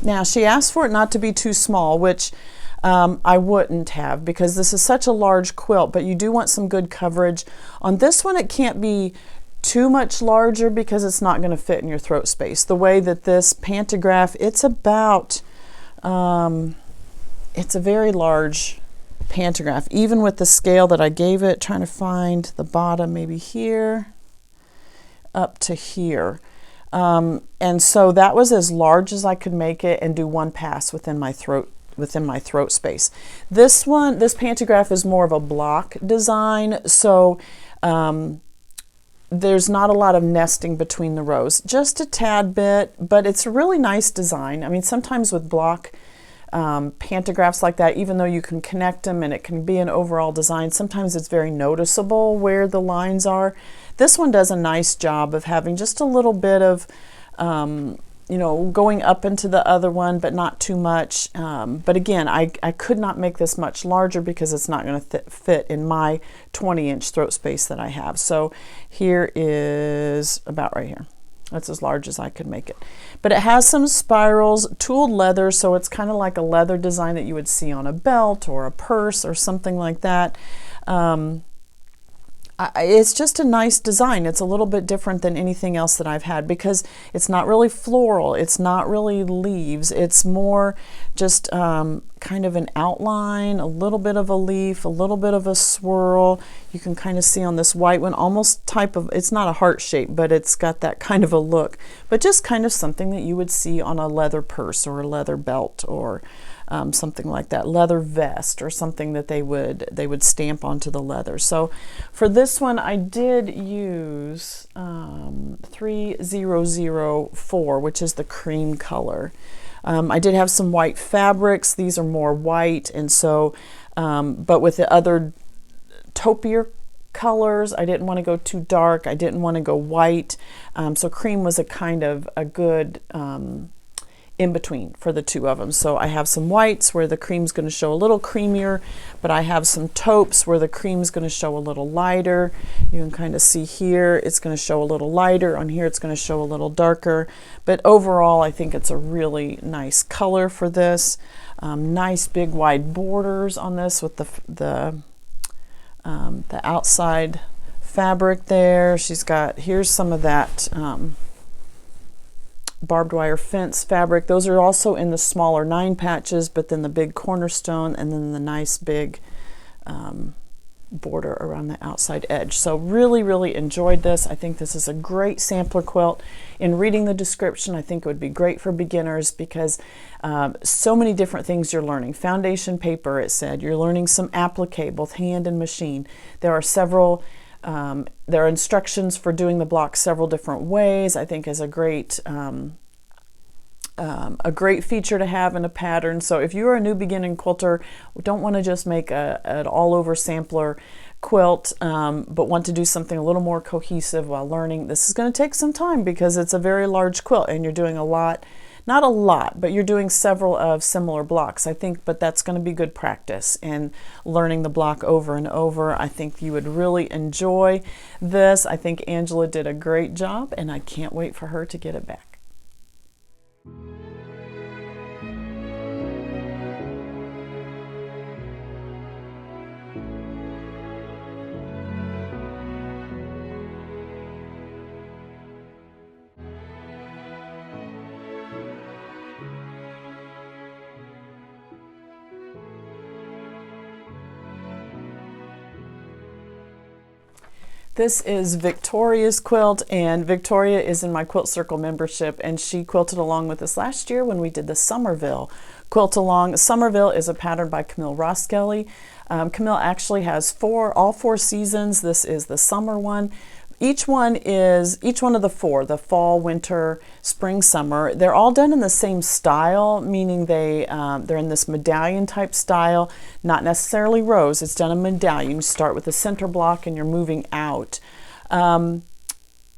Speaker 1: Now, she asked for it not to be too small, which I wouldn't have, because this is such a large quilt, but you do want some good coverage. On this one, it can't be too much larger because it's not going to fit in your throat space. The way that this pantograph, it's about, it's a very large pantograph, even with the scale that I gave it, trying to find the bottom, maybe here, up to here. And so that was as large as I could make it and do one pass within my throat space. This one, this pantograph is more of a block design, so there's not a lot of nesting between the rows, just a tad bit, but it's a really nice design. I mean, sometimes with block pantographs like that, even though you can connect them and it can be an overall design, sometimes it's very noticeable where the lines are. This one does a nice job of having just a little bit of, you know, going up into the other one, but not too much. But again, I could not make this much larger because it's not going to fit in my 20-inch throat space that I have. So here is about right here. That's as large as I could make it. But it has some spirals, tooled leather, so it's kind of like a leather design that you would see on a belt or a purse or something like that. It's just a nice design. It's a little bit different than anything else that I've had because it's not really floral. It's not really leaves. It's more just kind of an outline, a little bit of a leaf, a little bit of a swirl. You can kind of see on this white one, almost type of, it's not a heart shape, but it's got that kind of a look. But just kind of something that you would see on a leather purse or a leather belt or something like that, leather vest or something that they would stamp onto the leather. So for this one I did use 3004, which is the cream color. I did have some white fabrics. These are more white, and so but with the other taupier colors, I didn't want to go too dark. I didn't want to go white. So cream was a kind of a good in between for the two of them. So I have some whites where the cream's going to show a little creamier, but I have some taupes where the cream's going to show a little lighter. You can kind of see here it's going to show a little lighter. On here it's going to show a little darker. But overall I think it's a really nice color for this. Nice big wide borders on this with the outside fabric there. She's got, here's some of that barbed wire fence fabric. Those are also in the smaller 9 patches, but then the big cornerstone and then the nice big border around the outside edge. So really enjoyed this. I think this is a great sampler quilt. In reading the description, I think it would be great for beginners because so many different things you're learning. Foundation paper, it said. You're learning some applique, both hand and machine. There are several there are instructions for doing the block several different ways. I think is a great feature to have in a pattern. So if you're a new beginning quilter, don't want to just make an all-over sampler quilt, but want to do something a little more cohesive while learning, this is going to take some time because it's a very large quilt and you're doing a lot. Not a lot, but you're doing several of similar blocks, I think, but that's going to be good practice and learning the block over and over. I think you would really enjoy this. I think Angela did a great job, and I can't wait for her to get it back. This is Victoria's quilt, and Victoria is in my Quilt Circle membership, and she quilted along with us last year when we did the Summerville quilt along. Summerville is a pattern by Camille Roskelley. Camille actually has all four seasons. This is the summer one. Each one of the four, the fall, winter, spring, summer, they're all done in the same style, meaning they're in this medallion type style, not necessarily rows. It's done a medallion. You start with the center block and you're moving out.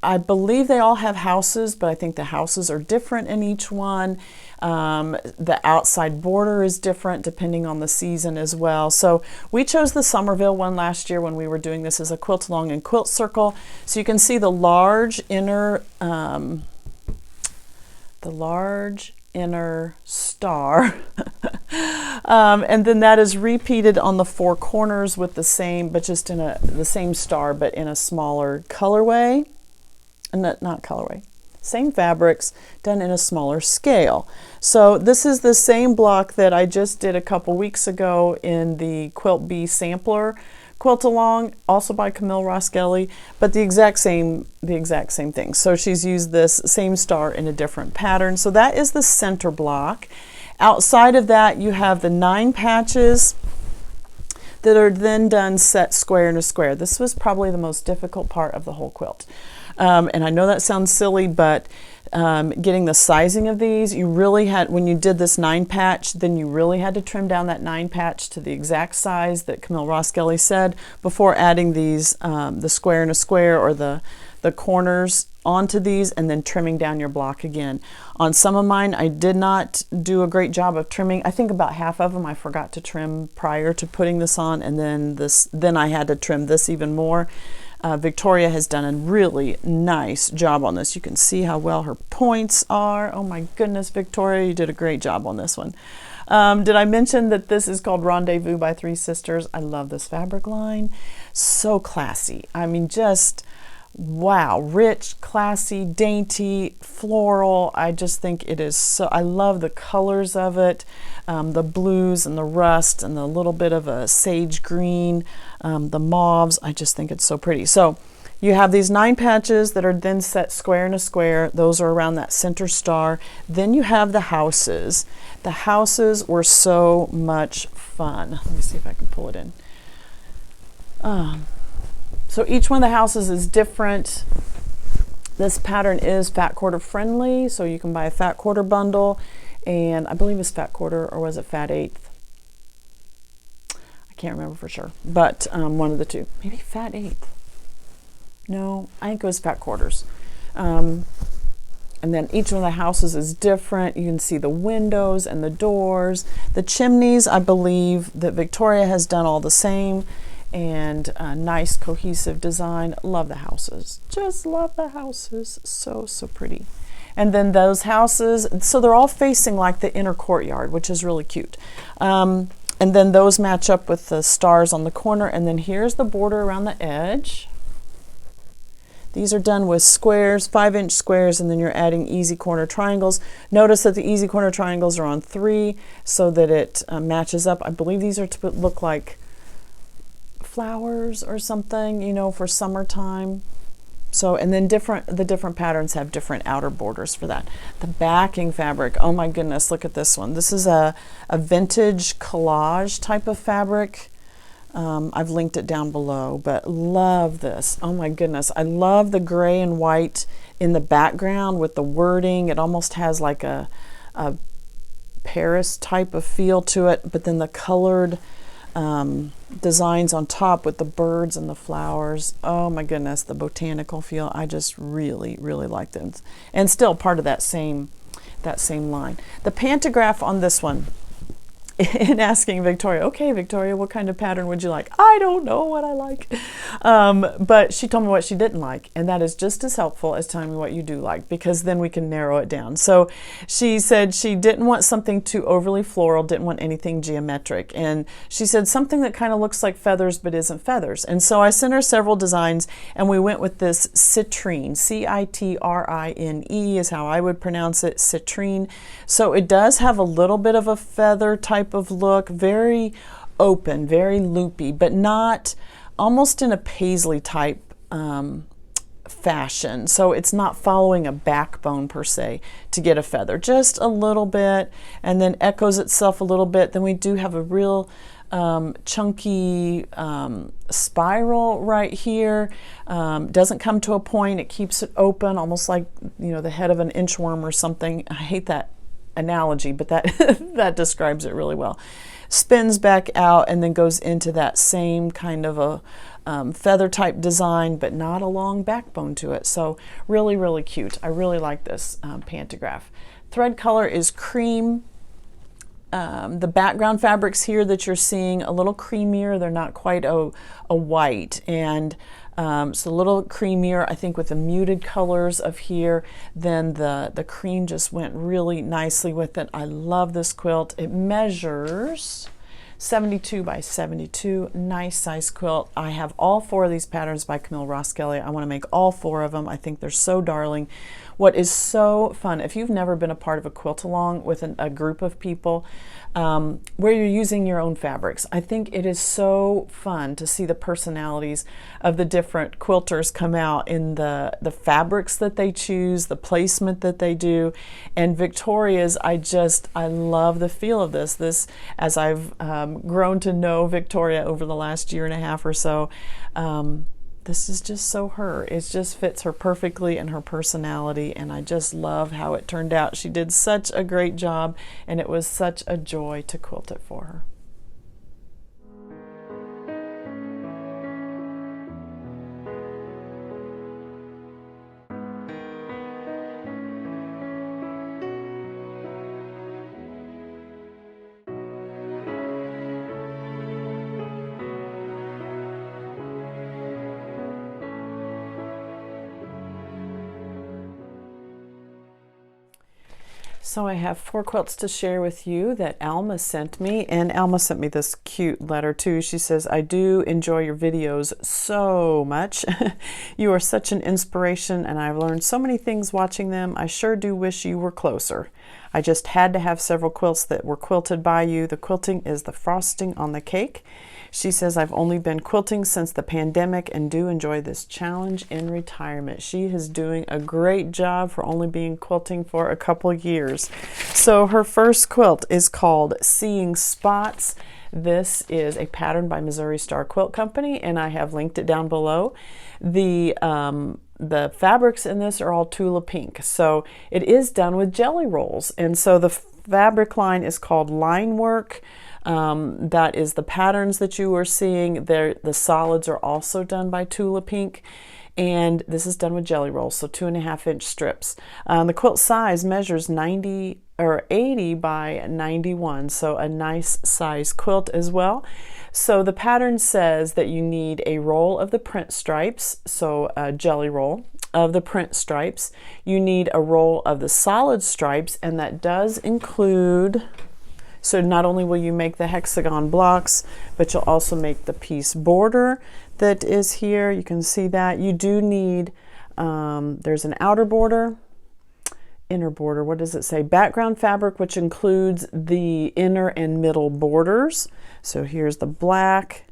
Speaker 1: I believe they all have houses, but I think the houses are different in each one. The outside border is different depending on the season as well. So we chose the Summerville one last year when we were doing this as a quilt along in Quilt Circle. So you can see the large inner star and then that is repeated on the four corners with the same, but just in the same star, but in a smaller colorway. Not colorway, same fabrics done in a smaller scale. So this is the same block that I just did a couple weeks ago in the Quilt Bee sampler quilt along, also by Camille Roskelley, but the exact same thing. So she's used this same star in a different pattern. So that is the center block. Outside of that, you have the 9 patches that are then done set square in a square. This was probably the most difficult part of the whole quilt. And I know that sounds silly, but getting the sizing of these, you really had, when you did this 9 patch, then you really had to trim down that 9 patch to the exact size that Camille Roskelley said before adding these, the square in a square or the corners onto these and then trimming down your block again. On some of mine, I did not do a great job of trimming. I think about half of them I forgot to trim prior to putting this on, and then I had to trim this even more. Victoria has done a really nice job on this. You can see how well her points are. Oh my goodness, Victoria, you did a great job on this one. Did I mention that this is called Rendezvous by Three Sisters? I love this fabric line. So classy. I mean, just wow, rich, classy, dainty, floral. I just think it is so, I love the colors of it, the blues and the rust and the little bit of a sage green, the mauves. I just think it's so pretty. So you have these 9 patches that are then set square in a square. Those are around that center star. Then you have the houses. The houses were so much fun. Let me see if I can pull it in. So each one of the houses is different. This pattern is fat quarter friendly, so you can buy a fat quarter bundle, and I believe it's fat quarter, or was it fat eighth? I can't remember for sure, but one of the two. Maybe fat eighth. No, I think it was fat quarters. And then each one of the houses is different. You can see the windows and the doors. The chimneys, I believe that Victoria has done all the same, and a nice cohesive design. Love the houses. Just love the houses. So, so pretty. And then those houses, so they're all facing like the inner courtyard, which is really cute. And then those match up with the stars on the corner. And then here's the border around the edge. These are done with squares, 5-inch squares, and then you're adding easy corner triangles. Notice that the easy corner triangles are on 3 so that it matches up. I believe these are to look like flowers or something, you know, for summertime. So, and then the different patterns have different outer borders for that. The backing fabric, oh my goodness, look at this one. This is a vintage collage type of fabric. I've linked it down below, but love this. Oh my goodness, I love the gray and white in the background with the wording. It almost has like a Paris type of feel to it, but then the colored designs on top with the birds and the flowers. Oh my goodness, the botanical feel. I just really, really like them. And still part of that same line. The pantograph on this one, in asking Victoria, okay, Victoria, what kind of pattern would you like? I don't know what I like. But she told me what she didn't like, and that is just as helpful as telling me what you do like, because then we can narrow it down. So she said she didn't want something too overly floral, didn't want anything geometric. And she said something that kind of looks like feathers but isn't feathers. And so I sent her several designs, and we went with this citrine. C-I-T-R-I-N-E is how I would pronounce it, citrine. So it does have a little bit of a feather type of look, very open, very loopy, but not almost in a paisley type fashion. So it's not following a backbone per se to get a feather, just a little bit, and then echoes itself a little bit. Then we do have a real chunky spiral right here. Doesn't come to a point, it keeps it open, almost like, you know, the head of an inchworm or something. I hate that analogy, but that that describes it really well. Spins back out and then goes into that same kind of a feather type design, but not a long backbone to it. So really, really cute. I really like this pantograph. Thread color is cream. The background fabrics here that you're seeing a little creamier. They're not quite a white, and so a little creamier, I think, with the muted colors of here. Then the cream just went really nicely with it. I love this quilt. It measures 72 by 72, nice size quilt. I have all 4 of these patterns by Camille Ross Kelly. I want to make all 4 of them. I think they're so darling. What is so fun, if you've never been a part of a quilt along with a group of people where you're using your own fabrics, I think it is so fun to see the personalities of the different quilters come out in the fabrics that they choose, the placement that they do. And Victoria's, I love the feel of this. As I've grown to know Victoria over the last year and a half or so, this is just so her. It just fits her perfectly and her personality, and I just love how it turned out. She did such a great job, and it was such a joy to quilt it for her. So I have 4 quilts to share with you that Alma sent me, and Alma sent me this cute letter too. She says, I do enjoy your videos so much. You are such an inspiration and I've learned so many things watching them. I sure do wish you were closer. I just had to have several quilts that were quilted by you. The quilting is the frosting on the cake. She says, I've only been quilting since the pandemic and do enjoy this challenge in retirement. She is doing a great job for only being quilting for a couple years. So her first quilt is called Seeing Spots. This is a pattern by Missouri Star Quilt Company, and I have linked it down below. The fabrics in this are all Tula Pink. So it is done with jelly rolls. And so the fabric line is called Line Work. That is the patterns that you are seeing there. The solids are also done by Tula Pink, and this is done with jelly rolls, so 2.5-inch strips. The quilt size measures 90 or 80 by 91, so a nice size quilt as well. So the pattern says that you need a roll of the print stripes, so a jelly roll of the print stripes. You need a roll of the solid stripes, and that does include. So not only will you make the hexagon blocks, but you'll also make the piece border that is here. You can see that. You do need, there's an outer border, inner border, what does it say? Background fabric, which includes the inner and middle borders. So here's the black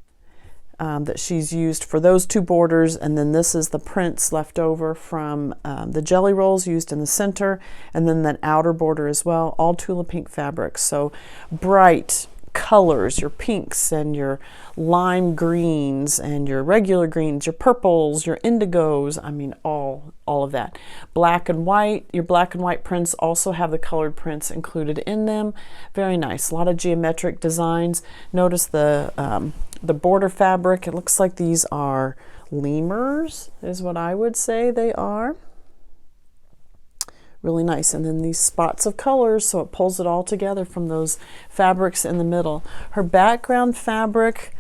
Speaker 1: that she's used for those 2 borders, and then this is the prints left over from the jelly rolls used in the center, and then that outer border as well, all Tula Pink fabrics. So bright colors, your pinks and your lime greens and your regular greens, your purples, your indigos, I mean all of that. Black and white, your black and white prints also have the colored prints included in them. Very nice, a lot of geometric designs. Notice the border fabric, it looks like these are lemurs is what I would say they are. Really nice. And then these spots of colors, so it pulls it all together from those fabrics in the middle. Her background fabric,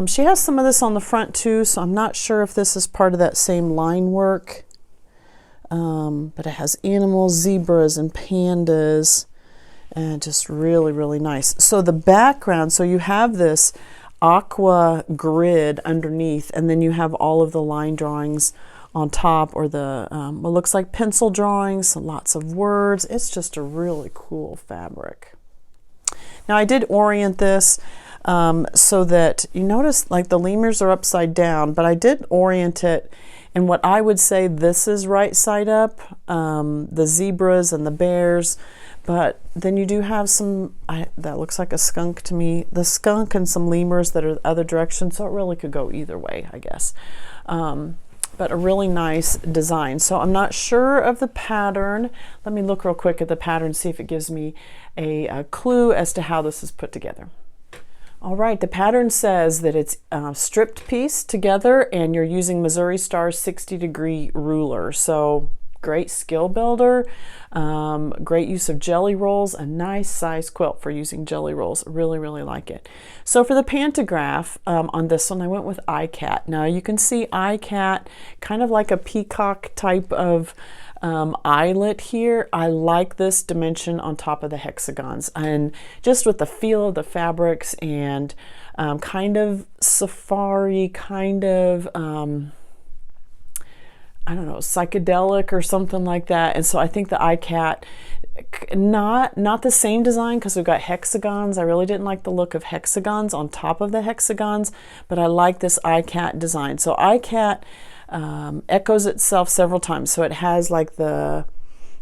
Speaker 1: she has some of this on the front too, so I'm not sure if this is part of that same line work, but it has animals, zebras and pandas, and just really nice. So the background, so you have this aqua grid underneath, and then you have all of the line drawings on top, or the what looks like pencil drawings, lots of words. It's just a really cool fabric. Now I did orient this so that you notice like the lemurs are upside down, but I did orient it in what I would say this is right side up, the zebras and the bears, but then you do have some, that looks like a skunk to me, the skunk and some lemurs that are the other direction, so it really could go either way, I guess. But a really nice design. So I'm not sure of the pattern. Let me look real quick at the pattern, see if it gives me a clue as to how this is put together. All right, the pattern says that it's a stripped piece together, and you're using Missouri Star 60-degree ruler. So great skill builder, great use of jelly rolls, a nice size quilt for using jelly rolls. Really like it. So for the pantograph on this one, I went with iCat. Now you can see iCat kind of like a peacock type of eyelet here. I like this dimension on top of the hexagons, and just with the feel of the fabrics and kind of safari, kind of I don't know, psychedelic or something like that. And so I think the iCat, not the same design because we've got hexagons. I really didn't like the look of hexagons on top of the hexagons, but I like this iCat design. So iCat echoes itself several times. So it has like the,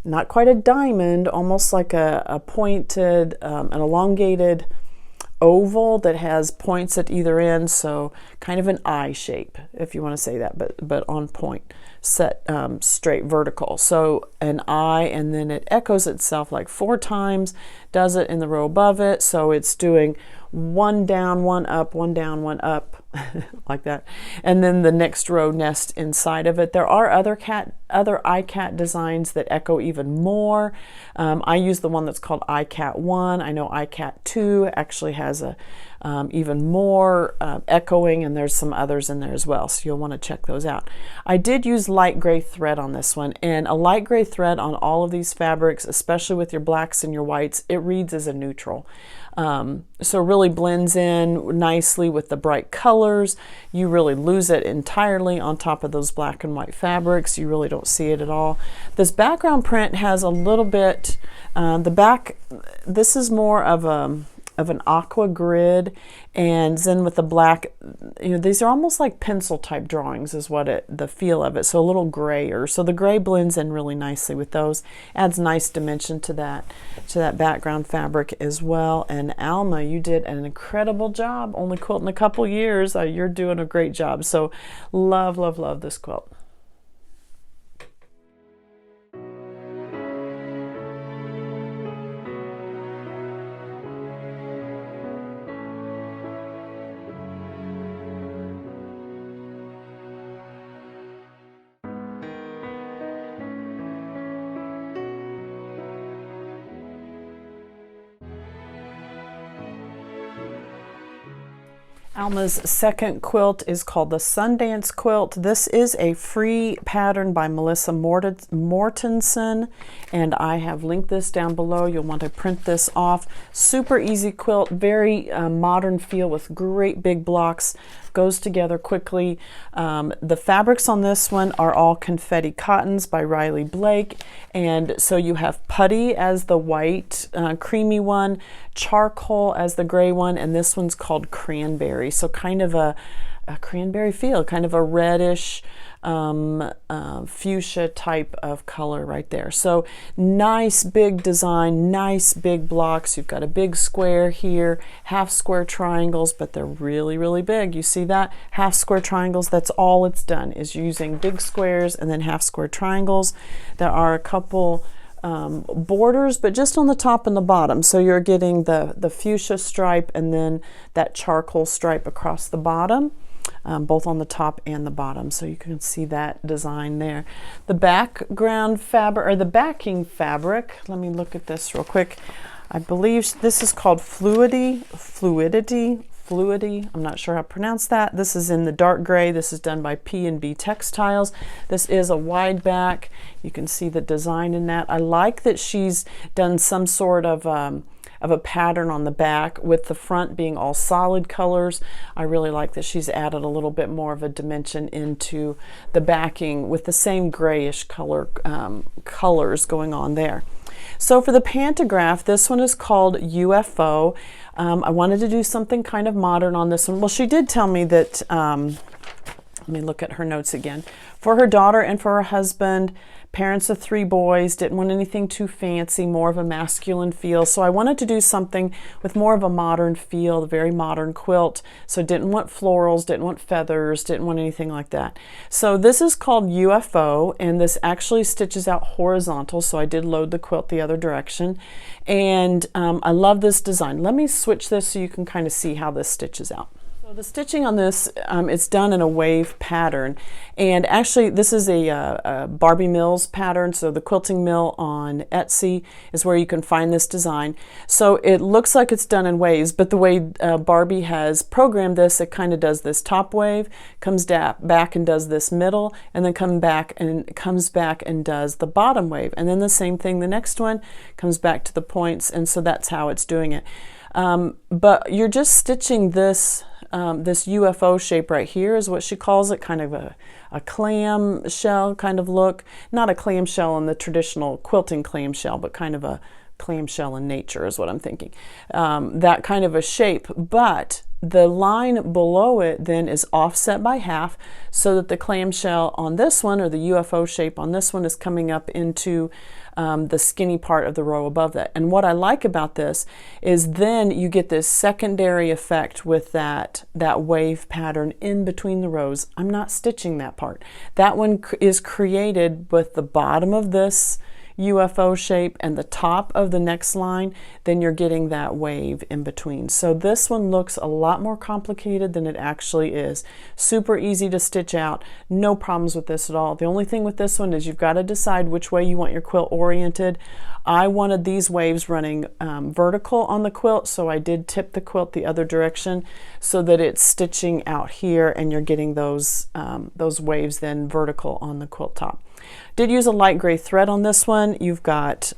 Speaker 1: not quite a diamond, almost like a pointed, an elongated oval that has points at either end, so kind of an eye shape, if you want to say that, but on point, set straight vertical. So an eye, and then it echoes itself like 4 times, does it in the row above it, so it's doing 1 down, 1 up, 1 down, 1 up, like that, and then the next row nest inside of it. There are other iCat designs that echo even more. I use the one that's called iCat 1. I know iCat 2 actually has a even more echoing, and there's some others in there as well, so you'll want to check those out. I did use light gray thread on this one, and a light gray thread on all of these fabrics, especially with your blacks and your whites, it reads as a neutral. So really blends in nicely with the bright colors. You really lose it entirely on top of those black and white fabrics. You really don't see it at all. This background print has a little bit, this is more of an aqua grid, and then with the black, these are almost like pencil type drawings is what the feel of it, so a little grayer. So the gray blends in really nicely with those, adds nice dimension to that background fabric as well. And Alma, you did an incredible job, only quilting a couple years. You're doing a great job. So love, love, love this quilt. Alma's second quilt is called the Sundance quilt. This is a free pattern by Melissa Mortensen, and I have linked this down below. You'll want to print this off. Super easy quilt, very modern feel with great big blocks. Goes together quickly. The fabrics on this one are all Confetti cottons by Riley Blake, and so you have putty as the white creamy one, charcoal as the gray one, and this one's called cranberry. So kind of a cranberry feel, kind of a reddish fuchsia type of color right there. So nice big design, nice big blocks. You've got a big square here, half square triangles, but they're really, really big. You see that? Half square triangles, that's all it's done, is using big squares and then half square triangles. There are a couple borders, but just on the top and the bottom. So you're getting the fuchsia stripe and then that charcoal stripe across the bottom. Both on the top and the bottom, so you can see that design there. The background fabric, or the backing fabric, let me look at this real quick. I believe this is called fluidity. I'm not sure how to pronounce that. This is in the dark gray. This is done by P&B Textiles. This is a wide back. You can see the design in that. I like that she's done some sort of a pattern on the back with the front being all solid colors. I really like that she's added a little bit more of a dimension into the backing with the same grayish colors going on there. So for the pantograph, this one is called UFO. I wanted to do something kind of modern on this one. Well, she did tell me that, let me look at her notes again. For her daughter and for her husband, parents of 3 boys, didn't want anything too fancy, more of a masculine feel. So I wanted to do something with more of a modern feel, a very modern quilt. So didn't want florals, didn't want feathers, didn't want anything like that. So this is called UFO, and this actually stitches out horizontal. So I did load the quilt the other direction. And I love this design. Let me switch this so you can kind of see how this stitches out. So the stitching on this, it's done in a wave pattern, and actually this is a Barbie Mills pattern. So the Quilting Mill on Etsy is where you can find this design. So it looks like it's done in waves, but the way Barbie has programmed this, it kind of does this top wave, comes back and does this middle, and then comes back and does the bottom wave, and then the same thing the next one, comes back to the points, and so that's how it's doing it. But you're just stitching this this UFO shape right here is what she calls it, kind of a clam shell kind of look. Not a clam shell in the traditional quilting clam shell, but kind of a clamshell in nature is what I'm thinking. That kind of a shape, but the line below it then is offset by half so that the clamshell on this one, or the UFO shape on this one, is coming up into the skinny part of the row above that. And what I like about this is then you get this secondary effect with that wave pattern in between the rows. I'm not stitching that part. That one is created with the bottom of this UFO shape and the top of the next line, then you're getting that wave in between. So this one looks a lot more complicated than it actually is. Super easy to stitch out, no problems with this at all. The only thing with this one is you've got to decide which way you want your quilt oriented. I wanted these waves running vertical on the quilt, so I did tip the quilt the other direction so that it's stitching out here and you're getting those waves then vertical on the quilt top. Did use a light gray thread on this one. You've got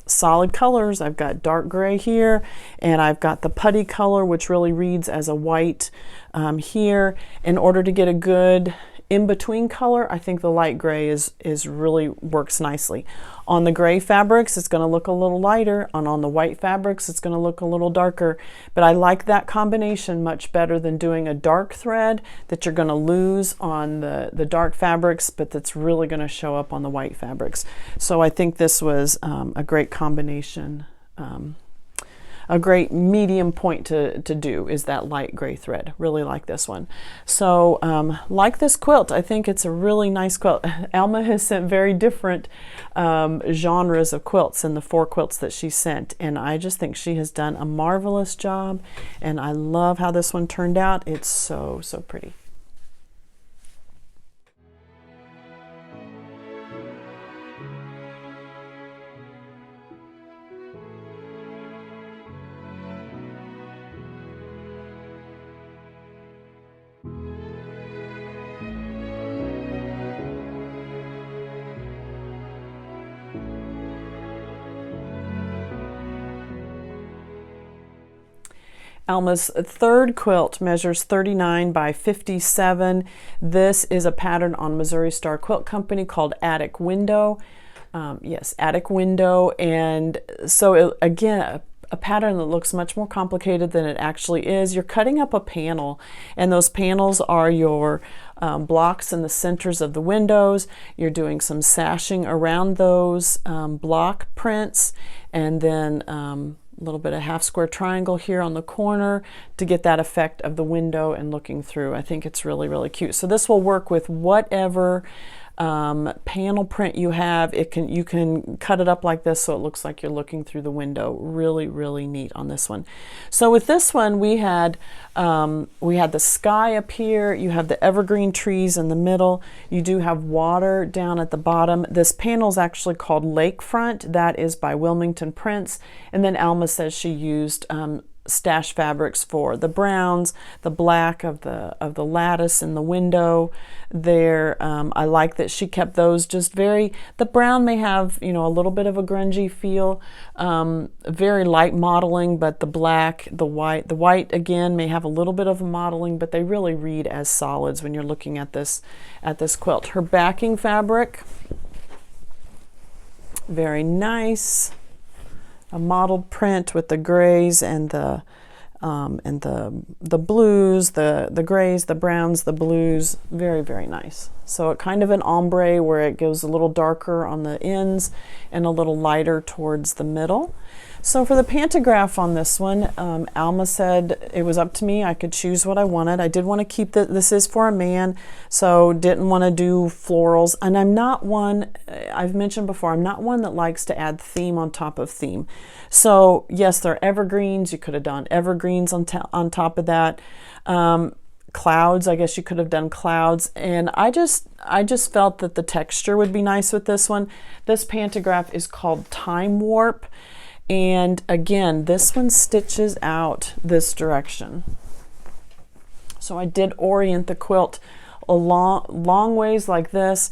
Speaker 1: solid colors. I've got dark gray here, and I've got the putty color, which really reads as a white here. In order to get a good in-between color, I think the light gray is really works nicely. On the gray fabrics, it's going to look a little lighter, and on the white fabrics, it's going to look a little darker. But I like that combination much better than doing a dark thread that you're going to lose on the dark fabrics, but that's really going to show up on the white fabrics. So I think this was a great combination. A great medium point to do is that light gray thread. Really like this one. So like this quilt, I think it's a really nice quilt. Alma has sent very different genres of quilts in the 4 quilts that she sent, and I just think she has done a marvelous job, and I love how this one turned out. It's so pretty. Alma's third quilt measures 39 by 57. This is a pattern on Missouri Star Quilt Company called Attic Window. Yes, Attic Window. And so again, a pattern that looks much more complicated than it actually is. You're cutting up a panel, and those panels are your blocks in the centers of the windows. You're doing some sashing around those block prints, and then a little bit of half square triangle here on the corner to get that effect of the window and looking through. I think it's really cute. So this will work with whatever panel print you have. You can cut it up like this so it looks like you're looking through the window. Really neat on this one. So with this one, we had the sky up here. You have the evergreen trees in the middle. You do have water down at the bottom. This panel is actually called Lakefront. That is by Wilmington Prints. And then Alma says she used stash fabrics for the browns, the black of the lattice in the window there. I like that she kept those just the brown may have, you know, a little bit of a grungy feel, very light modeling, but the black, the white again may have a little bit of a modeling, but they really read as solids when you're looking at this quilt. Her backing fabric, very nice. A mottled print with the grays and the blues, the grays, the browns, the blues. Very nice. So it kind of an ombre where it goes a little darker on the ends and a little lighter towards the middle. So for the pantograph on this one, Alma said it was up to me. I could choose what I wanted. I did want to keep this is for a man, so didn't want to do florals. And I'm not one, I've mentioned before, I'm not one that likes to add theme on top of theme. So yes, there are evergreens. You could have done evergreens on top of that. Clouds, I guess you could have done clouds. And I just felt that the texture would be nice with this one. This pantograph is called Time Warp. And again, this one stitches out this direction. So I did orient the quilt a long ways like this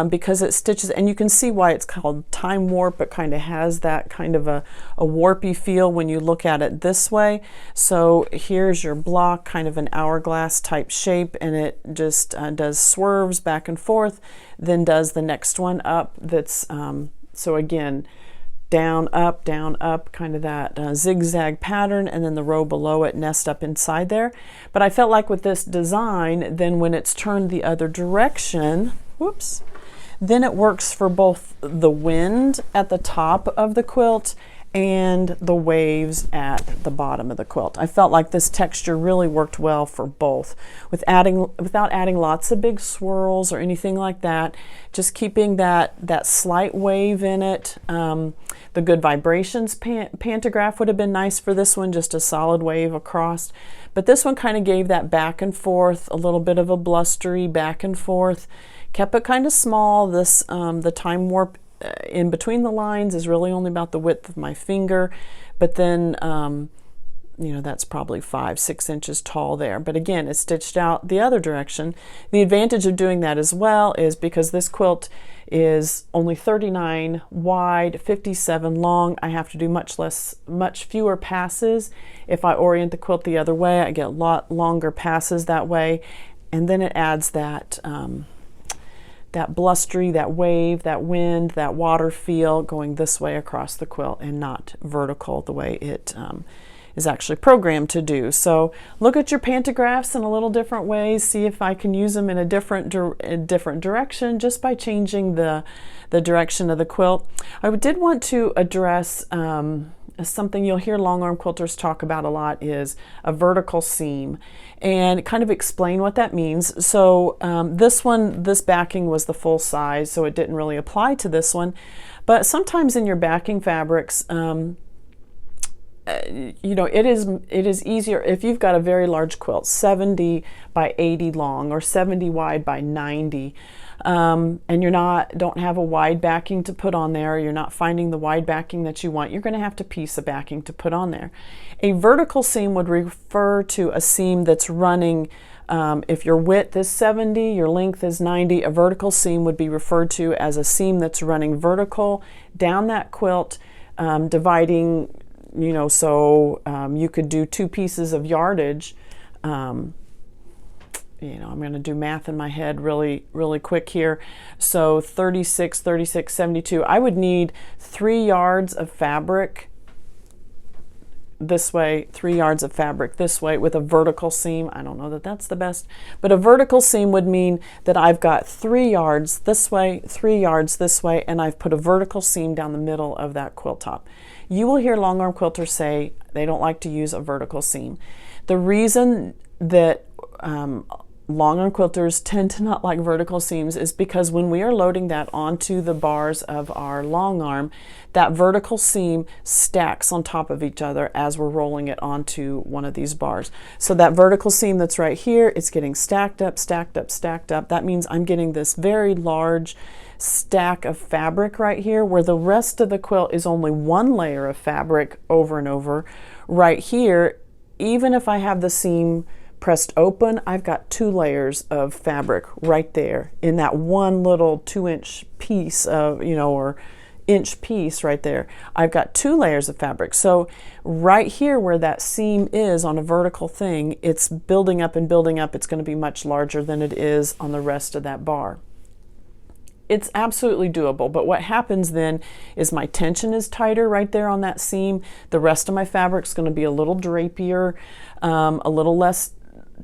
Speaker 1: because it stitches, and you can see why it's called Time Warp. It kind of has that kind of a warpy feel when you look at it this way. So here's your block, kind of an hourglass type shape, and it just does swerves back and forth, then does the next one up. That's so again, down, up, kind of that zigzag pattern, and then the row below it nest up inside there. But I felt like with this design, then when it's turned the other direction, whoops, then it works for both the wind at the top of the quilt and the waves at the bottom of the quilt. I felt like this texture really worked well for both, without adding lots of big swirls or anything like that, just keeping that slight wave in it. The Good Vibrations pantograph would have been nice for this one, just a solid wave across. But this one kind of gave that back and forth, a little bit of a blustery back and forth. Kept it kind of small. This the time warp in between the lines is really only about the width of my finger, but then you know, that's probably 5-6 inches tall there. But again, it's stitched out the other direction. The advantage of doing that as well is because this quilt is only 39 wide, 57 long, I have to do much fewer passes. If I orient the quilt the other way, I get a lot longer passes that way, and then it adds that that blustery, that wave, that wind, that water feel going this way across the quilt and not vertical the way it is actually programmed to do. So look at your pantographs in a little different ways, see if I can use them in a different direction just by changing the direction of the quilt. I did want to address something you'll hear long arm quilters talk about a lot, is a vertical seam, and kind of explain what that means. So this backing was the full size, so it didn't really apply to this one, but sometimes in your backing fabrics, you know, it is easier if you've got a very large quilt, 70 by 80 long or 70 wide by 90, and don't have a wide backing to put on there, you're not finding the wide backing that you want, you're going to have to piece a backing to put on there. A vertical seam would refer to a seam that's running, if your width is 70, your length is 90, a vertical seam would be referred to as a seam that's running vertical down that quilt, dividing, you know, so you could do 2 pieces of yardage. You know, I'm going to do math in my head really quick here. So 36, 72. I would need 3 yards of fabric this way, 3 yards of fabric this way with a vertical seam. I don't know that that's the best, but a vertical seam would mean that I've got 3 yards this way, 3 yards this way, and I've put a vertical seam down the middle of that quilt top. You will hear long arm quilters say they don't like to use a vertical seam. The reason that long arm quilters tend to not like vertical seams is because when we are loading that onto the bars of our long arm, that vertical seam stacks on top of each other as we're rolling it onto one of these bars. So that vertical seam that's right here, it's getting stacked up, stacked up, stacked up. That means I'm getting this very large stack of fabric right here, where the rest of the quilt is only one layer of fabric over and over. Right here, even if I have the seam pressed open, I've got 2 layers of fabric right there in that one little 2-inch piece of, you know, or inch piece right there. I've got 2 layers of fabric. So right here where that seam is on a vertical thing, it's building up and building up. It's going to be much larger than it is on the rest of that bar. It's absolutely doable, but what happens then is my tension is tighter right there on that seam. The rest of my fabric's going to be a little drapier, a little less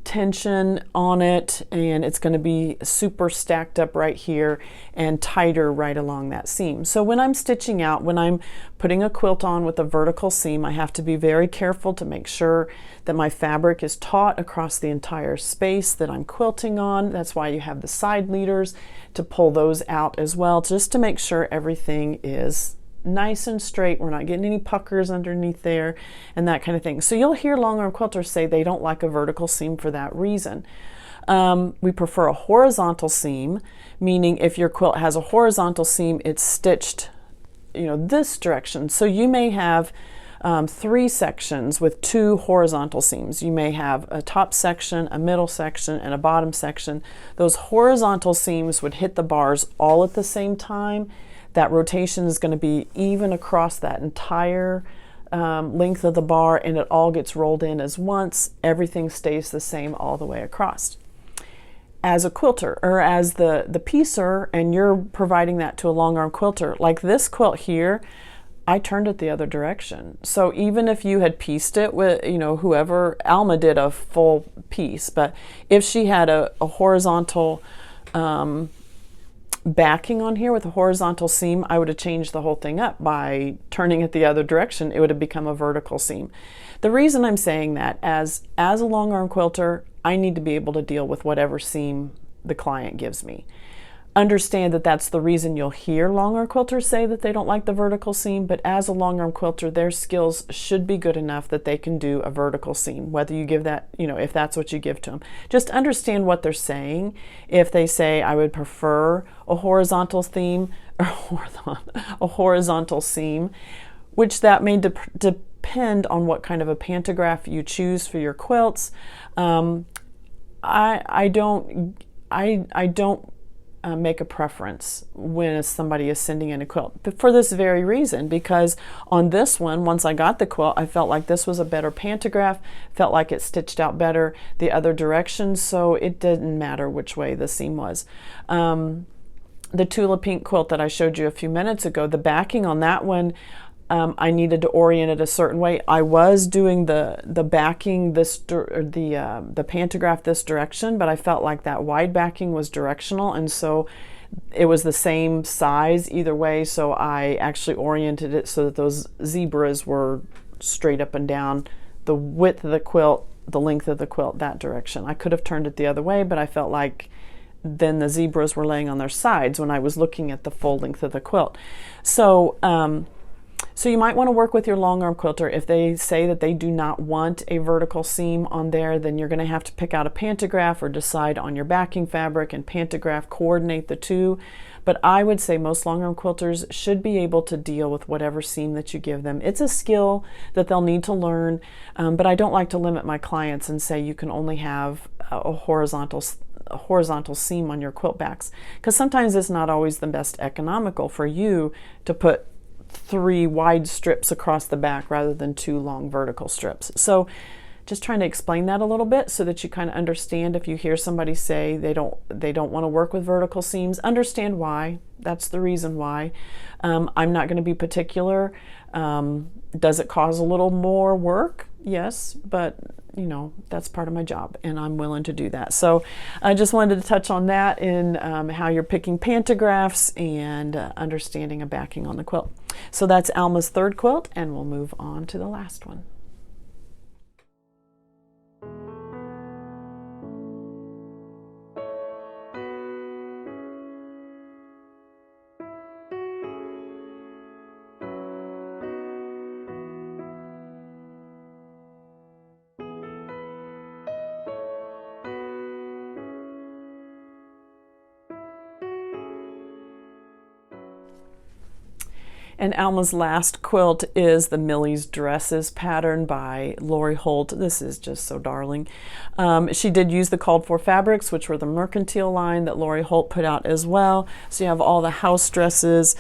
Speaker 1: tension on it, and it's going to be super stacked up right here and tighter right along that seam. So when I'm stitching out, when I'm putting a quilt on with a vertical seam, I have to be very careful to make sure that my fabric is taut across the entire space that I'm quilting on. That's why you have the side leaders to pull those out as well, just to make sure everything is nice and straight. We're not getting any puckers underneath there and that kind of thing. So you'll hear long arm quilters say they don't like a vertical seam for that reason. We prefer a horizontal seam, meaning if your quilt has a horizontal seam, it's stitched, you know, this direction. So you may have 3 sections with 2 horizontal seams. You may have a top section, a middle section, and a bottom section. Those horizontal seams would hit the bars all at the same time. That rotation is going to be even across that entire length of the bar, and it all gets rolled in as once. Everything stays the same all the way across. As a quilter, or as the piecer, and you're providing that to a long arm quilter, like this quilt here, I turned it the other direction. So even if you had pieced it with, you know, whoever, Alma did a full piece, but if she had a horizontal backing on here with a horizontal seam, I would have changed the whole thing up by turning it the other direction. It would have become a vertical seam. The reason I'm saying that, as a long arm quilter, I need to be able to deal with whatever seam the client gives me. Understand that that's the reason you'll hear long arm quilters say that they don't like the vertical seam, but as a long arm quilter, their skills should be good enough that they can do a vertical seam, whether you give that, if that's what you give to them. Just understand what they're saying. If they say, I would prefer a horizontal seam, or a horizontal seam, which that may depend on what kind of a pantograph you choose for your quilts. I don't make a preference when somebody is sending in a quilt, but for this very reason, because on this one, once I got the quilt, I felt like this was a better pantograph, felt like it stitched out better the other direction, so it didn't matter which way the seam was. The Tula Pink quilt that I showed you a few minutes ago, the backing on that one, I needed to orient it a certain way. I was doing the backing the pantograph this direction, but I felt like that wide backing was directional, and so it was the same size either way, so I actually oriented it so that those zebras were straight up and down, the width of the quilt, the length of the quilt, that direction. I could have turned it the other way, but I felt like then the zebras were laying on their sides when I was looking at the full length of the quilt. So you might want to work with your long arm quilter. If they say that they do not want a vertical seam on there, then you're going to have to pick out a pantograph or decide on your backing fabric and pantograph, coordinate the two. But I would say most long arm quilters should be able to deal with whatever seam that you give them. It's a skill that they'll need to learn, but I don't like to limit my clients and say you can only have a horizontal seam on your quilt backs, because sometimes it's not always the best economical for you to put 3 wide strips across the back rather than 2 long vertical strips. So just trying to explain that a little bit so that you kind of understand. If you hear somebody say they don't want to work with vertical seams, understand why. That's the reason why. I'm not going to be particular. Does it cause a little more work? Yes, but that's part of my job, and I'm willing to do that. So I just wanted to touch on that in how you're picking pantographs and understanding a backing on the quilt. So that's Alma's 3rd quilt, and we'll move on to the last one. And Alma's last quilt is the Millie's Dresses pattern by Lori Holt. This is just so darling. She did use the called for fabrics, which were the mercantile line that Lori Holt put out as well. So you have all the house dresses,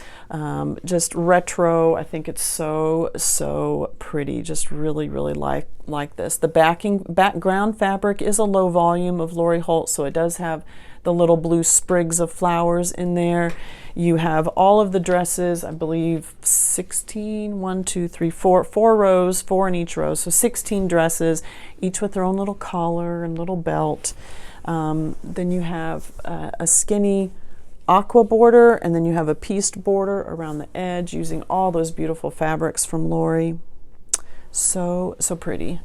Speaker 1: just retro. I think it's so pretty. Just really like this. The background fabric is a low volume of Lori Holt, so it does have the little blue sprigs of flowers in there. You have all of the dresses, I believe 16, 1, 2, 3, 4 rows, 4 in each row. So 16 dresses, each with their own little collar and little belt. Then you have a skinny aqua border, and then you have a pieced border around the edge using all those beautiful fabrics from Lori. So pretty.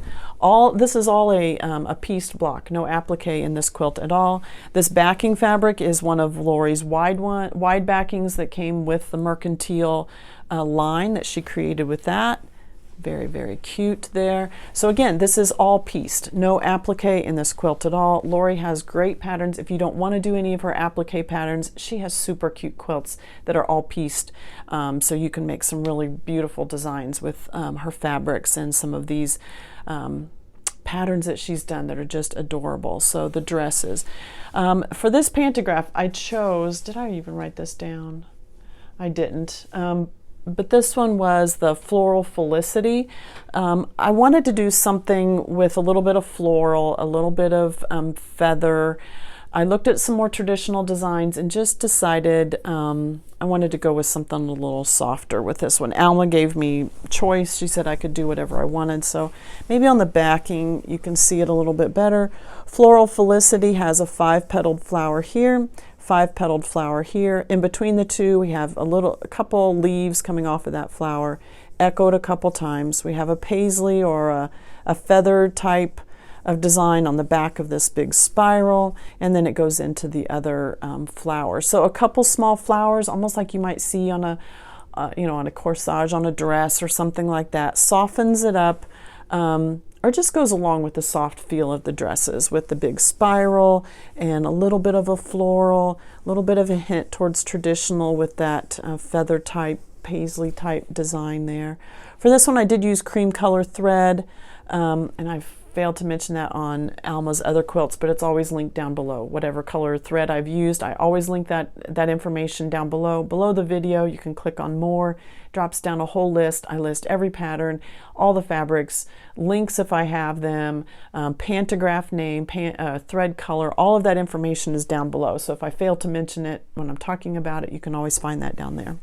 Speaker 1: This is all a pieced block, no applique in this quilt at all. This backing fabric is one of Lori's wide backings that came with the mercantile line that she created with that. Very cute there. So again, this is all pieced, no applique in this quilt at all. Lori has great patterns. If you don't want to do any of her applique patterns, she has super cute quilts that are all pieced. So you can make some really beautiful designs with her fabrics and some of these patterns that she's done that are just adorable. So the dresses. For this pantograph, I chose, did I even write this down? I didn't. But this one was the Floral Felicity. I wanted to do something with a little bit of floral, a little bit of feather. I looked at some more traditional designs and just decided I wanted to go with something a little softer with this one. Alma gave me choice. She said I could do whatever I wanted. So maybe on the backing you can see it a little bit better. Floral Felicity has a 5-petaled flower here, 5-petaled flower here. In between the two, we have a couple leaves coming off of that flower, echoed a couple times. We have a paisley or a feathered type of design on the back of this big spiral, and then it goes into the other flower. So a couple small flowers, almost like you might see on a on a corsage on a dress or something like that, softens it up, or just goes along with the soft feel of the dresses with the big spiral and a little bit of a floral, a little bit of a hint towards traditional with that feather type, paisley type design there. For this one, I did use cream color thread, and I've failed to mention that on Alma's other quilts, but it's always linked down below. Whatever color thread I've used, I always link that information down below. Below the video, you can click on more, drops down a whole list. I list every pattern, all the fabrics, links if I have them, pantograph name, thread color, all of that information is down below. So if I fail to mention it when I'm talking about it, you can always find that down there.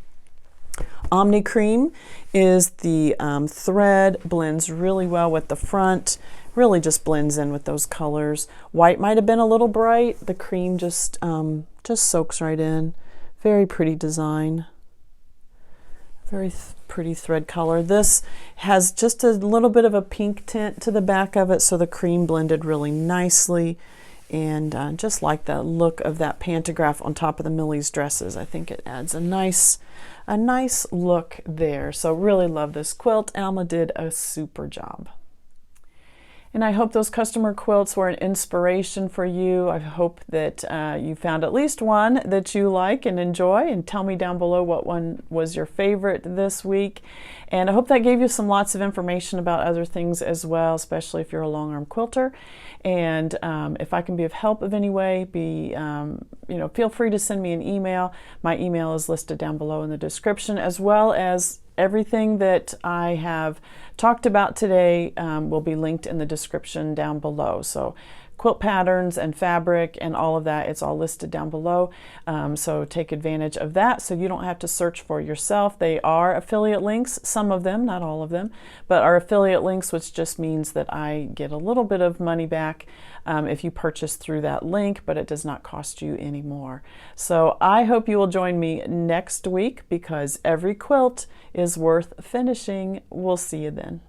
Speaker 1: Omni Cream is the thread, blends really well with the front, really just blends in with those colors. White might have been a little bright. The cream just soaks right in. Very pretty design. Very pretty thread color. This has just a little bit of a pink tint to the back of it, so the cream blended really nicely. And just like the look of that pantograph on top of the Millie's dresses, I think it adds a nice look there. So really love this quilt. Alma did a super job. And I hope those customer quilts were an inspiration for you. I hope that you found at least one that you like and enjoy, and tell me down below what one was your favorite this week. And I hope that gave you lots of information about other things as well, especially if you're a long arm quilter. And if I can be of help of any way, feel free to send me an email. My email is listed down below in the description, as well as everything that I have talked about today will be linked in the description down below. So quilt patterns and fabric and all of that, it's all listed down below. So take advantage of that so you don't have to search for yourself. They are affiliate links, some of them, not all of them, but are affiliate links, which just means that I get a little bit of money back if you purchase through that link, but it does not cost you any more. So I hope you will join me next week, because every quilt is worth finishing. We'll see you then.